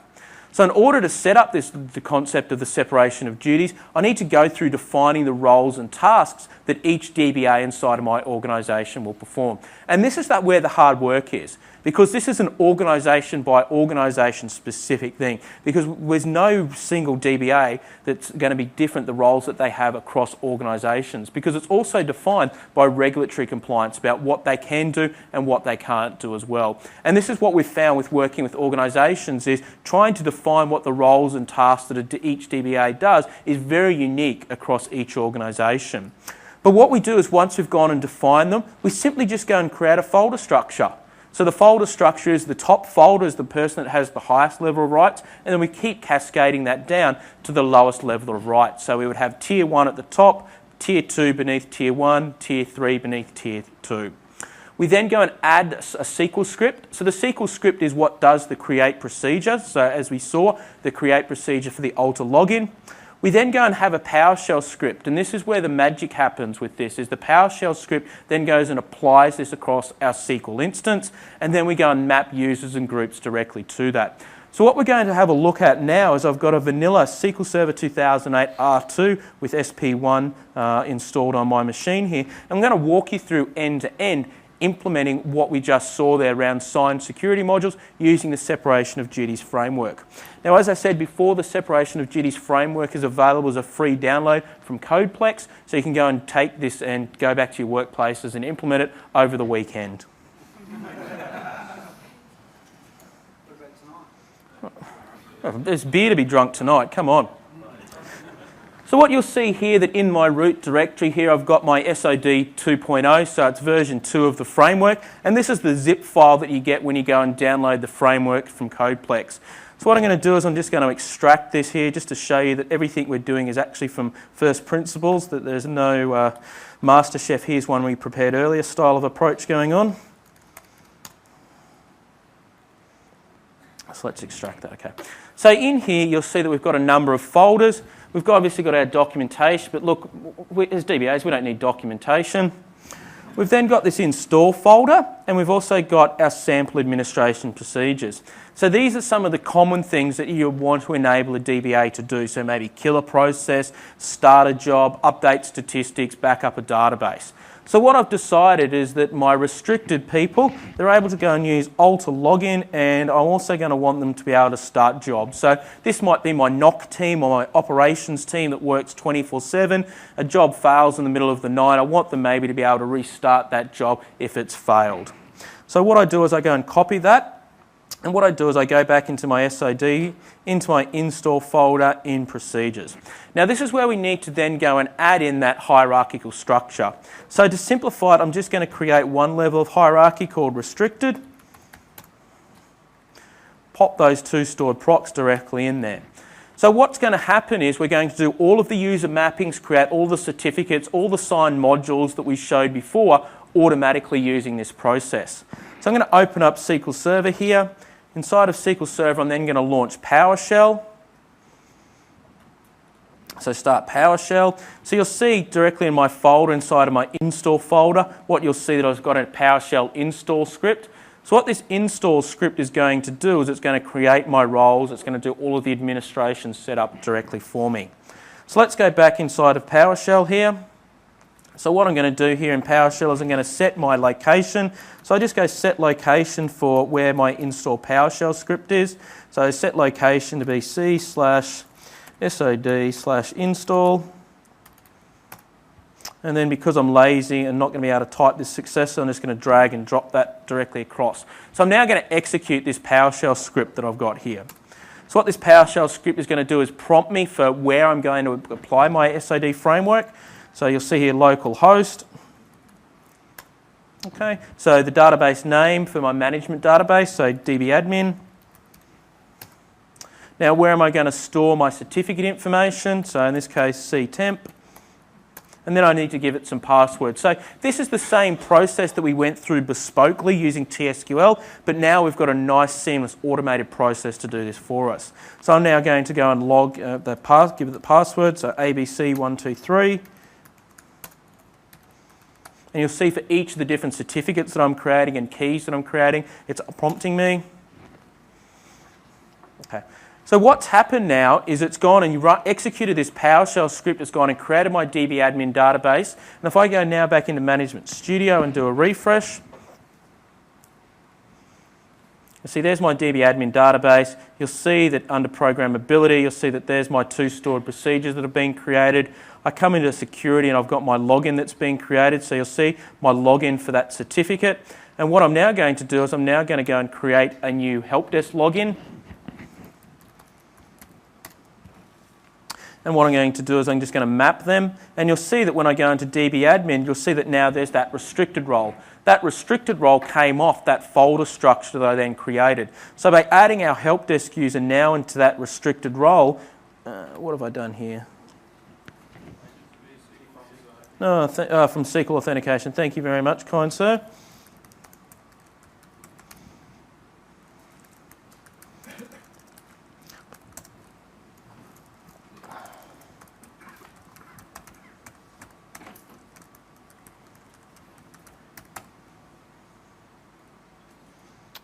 So in order to set up the concept of the separation of duties, I need to go through defining the roles and tasks that each DBA inside of my organisation will perform. And this is where the hard work is, because this is an organisation by organisation specific thing, because there's no single DBA that's going to be different, the roles that they have across organisations, because it's also defined by regulatory compliance about what they can do and what they can't do as well. And this is what we've found with working with organisations, is trying to define what the roles and tasks that each DBA does is very unique across each organisation. But what we do is once we've gone and defined them, we simply just go and create a folder structure. So the folder structure is the top folder is the person that has the highest level of rights, and then we keep cascading that down to the lowest level of rights. So we would have tier 1 at the top, tier 2 beneath tier 1, tier 3 beneath tier 2. We then go and add a SQL script. So the SQL script is what does the create procedure. So as we saw, the create procedure for the alter login. We then go and have a PowerShell script, and this is where the magic happens with this, is the PowerShell script then goes and applies this across our SQL instance, and then we go and map users and groups directly to that. So what we're going to have a look at now is I've got a vanilla SQL Server 2008 R2 with SP1 installed on my machine here. I'm going to walk you through end to end, implementing what we just saw there around signed security modules using the separation of duties framework. Now, as I said before, the separation of duties framework is available as a free download from Codeplex, so you can go and take this and go back to your workplaces and implement it over the weekend. There's beer to be drunk tonight, come on. So what you'll see here that in my root directory here I've got my SOD 2.0, so it's version 2 of the framework, and this is the zip file that you get when you go and download the framework from Codeplex. So what I'm going to do is I'm just going to extract this here just to show you that everything we're doing is actually from first principles, that there's no master chef, here's one we prepared earlier style of approach going on. So let's extract that, okay. So in here you'll see that we've got a number of folders. We've obviously got our documentation, but look, as DBAs we don't need documentation. We've then got this install folder, and we've also got our sample administration procedures. So these are some of the common things that you want to enable a DBA to do. So maybe kill a process, start a job, update statistics, back up a database. So what I've decided is that my restricted people, they're able to go and use alter login, and I'm also going to want them to be able to start jobs. So this might be my NOC team or my operations team that works 24/7. A job fails in the middle of the night. I want them maybe to be able to restart that job if it's failed. So what I do is I go and copy that. And what I do is I go back into my SOD, into my install folder in procedures. Now this is where we need to then go and add in that hierarchical structure. So to simplify it, I'm just going to create one level of hierarchy called restricted. Pop those two stored procs directly in there. So what's going to happen is we're going to do all of the user mappings, create all the certificates, all the signed modules that we showed before automatically using this process. So I'm going to open up SQL Server here. Inside of SQL Server, I'm then going to launch PowerShell. So start PowerShell. So you'll see directly in my folder, inside of my install folder, what you'll see that I've got a PowerShell install script. So what this install script is going to do is it's going to create my roles. It's going to do all of the administration setup directly for me. So let's go back inside of PowerShell here. So what I'm going to do here in PowerShell is I'm going to set my location. So I just go set location for where my install PowerShell script is. So I set location to be c/sod/install. And then because I'm lazy and not going to be able to type this successor, I'm just going to drag and drop that directly across. So I'm now going to execute this PowerShell script that I've got here. So what this PowerShell script is going to do is prompt me for where I'm going to apply my SOD framework. So you'll see here local host. Okay, so the database name for my management database, so dbadmin. Now where am I going to store my certificate information? So in this case ctemp. And then I need to give it some passwords. So this is the same process that we went through bespokely using TSQL, but now we've got a nice seamless automated process to do this for us. So I'm now going to go and log give it the password, so ABC123. And you'll see for each of the different certificates that I'm creating and keys that I'm creating, it's prompting me. Okay. So what's happened now is it's gone and executed this PowerShell script. It's gone and created my DBadmin database. And if I go now back into Management Studio and do a refresh, you see there's my DBadmin database. You'll see that under programmability, you'll see that there's my two stored procedures that have been created. I come into security and I've got my login that's been created. So you'll see my login for that certificate. And what I'm now going to do is I'm now going to go and create a new help desk login. And what I'm going to do is I'm just going to map them. And you'll see that when I go into DB admin, you'll see that now there's that restricted role. That restricted role came off that folder structure that I then created. So by adding our help desk user now into that restricted role, what have I done here? No, from SQL authentication. Thank you very much, kind sir.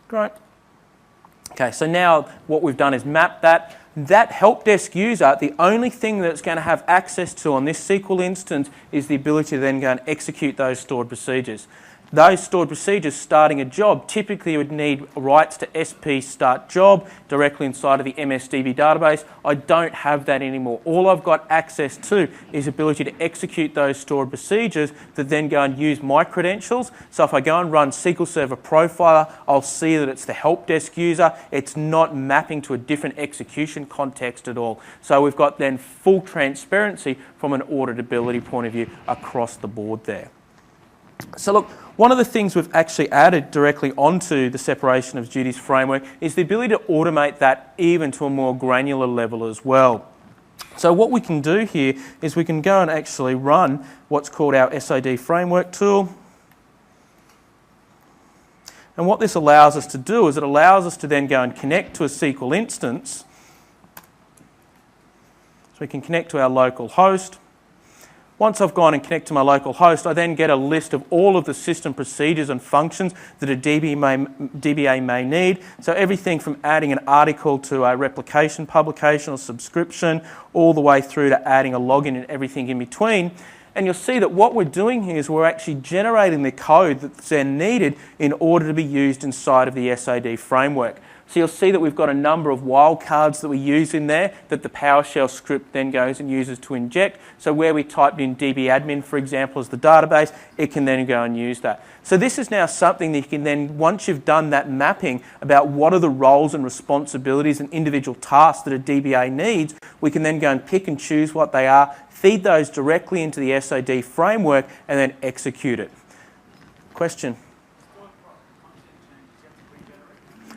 Great. Okay, so now what we've done is map that. That help desk user, the only thing that it's going to have access to on this SQL instance is the ability to then go and execute those stored procedures. Those stored procedures starting a job typically would need rights to SP start job directly inside of the MSDB database. I don't have that anymore. All I've got access to is ability to execute those stored procedures that then go and use my credentials. So if I go and run SQL Server Profiler, I'll see that it's the help desk user. It's not mapping to a different execution context at all. So we've got then full transparency from an auditability point of view across the board there. So look, one of the things we've actually added directly onto the separation of duties framework is the ability to automate that even to a more granular level as well. So what we can do here is we can go and actually run what's called our SOD framework tool. And what this allows us to do is it allows us to then go and connect to a SQL instance. So we can connect to our local host. Once I've gone and connect to my local host, I then get a list of all of the system procedures and functions that a DBA may need. So everything from adding an article to a replication, publication or subscription, all the way through to adding a login and everything in between. And you'll see that what we're doing here is we're actually generating the code that's then needed in order to be used inside of the SOD framework. So you'll see that we've got a number of wildcards that we use in there that the PowerShell script then goes and uses to inject. So where we typed in dbadmin, for example, as the database, it can then go and use that. So this is now something that you can then, once you've done that mapping about what are the roles and responsibilities and individual tasks that a DBA needs, we can then go and pick and choose what they are, feed those directly into the SOD framework, and then execute it. Question?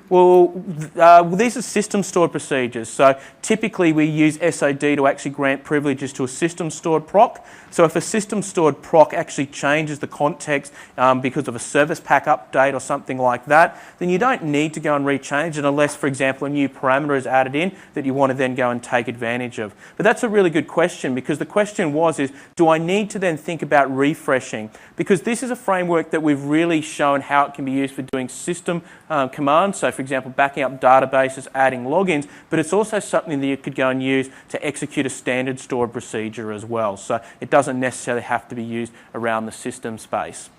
Well, these are system stored procedures. So typically we use SOD to actually grant privileges to a system stored proc. So if a system stored proc actually changes the context because of a service pack update or something like that, then you don't need to go and rechange it unless, for example, a new parameter is added in that you want to then go and take advantage of. But that's a really good question, because the question is, do I need to then think about refreshing? Because this is a framework that we've really shown how it can be used for doing system commands. So for example, backing up databases, adding logins, but it's also something that you could go and use to execute a standard stored procedure as well. So it doesn't necessarily have to be used around the system space.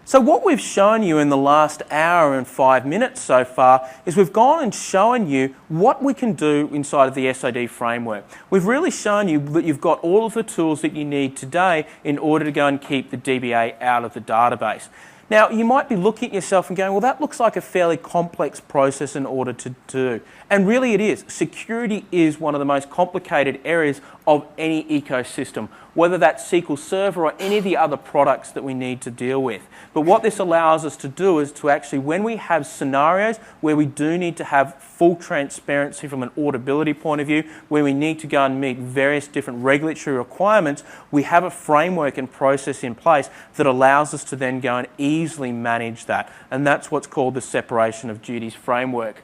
So what we've shown you in the last hour and 5 minutes so far is we've gone and shown you what we can do inside of the SOD framework. We've really shown you that you've got all of the tools that you need today in order to go and keep the DBA out of the database. Now, you might be looking at yourself and going, well, that looks like a fairly complex process in order to do. And really it is. Security is one of the most complicated areas of any ecosystem, whether that's SQL Server or any of the other products that we need to deal with. But what this allows us to do is to actually, when we have scenarios where we do need to have full transparency from an auditability point of view, where we need to go and meet various different regulatory requirements, we have a framework and process in place that allows us to then go and easily manage that. And that's what's called the separation of duties framework.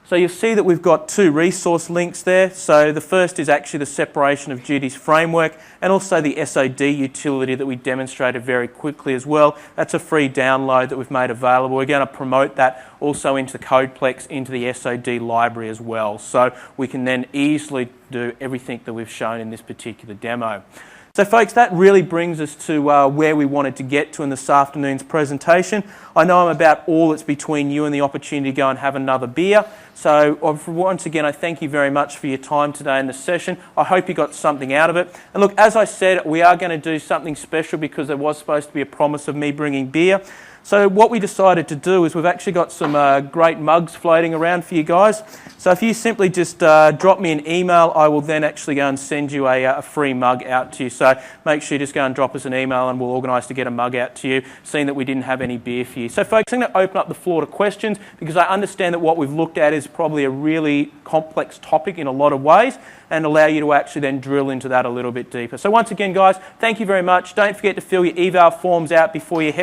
So you'll see that we've got 2 resource links there. So the first is actually the separation of duties framework, and also the SOD utility that we demonstrated very quickly as well. That's a free download that we've made available. We're going to promote that also into the Codeplex, into the SOD library as well. So we can then easily do everything that we've shown in this particular demo. So folks, that really brings us to where we wanted to get to in this afternoon's presentation. I know I'm about all that's between you and the opportunity to go and have another beer. So once again, I thank you very much for your time today in the session. I hope you got something out of it. And look, as I said, we are going to do something special because there was supposed to be a promise of me bringing beer. So what we decided to do is we've actually got some great mugs floating around for you guys. So if you simply just drop me an email, I will then actually go and send you a free mug out to you. So make sure you just go and drop us an email and we'll organise to get a mug out to you, seeing that we didn't have any beer for you. So folks, I'm going to open up the floor to questions because I understand that what we've looked at is probably a really complex topic in a lot of ways and allow you to actually then drill into that a little bit deeper. So once again, guys, thank you very much. Don't forget to fill your eval forms out before you head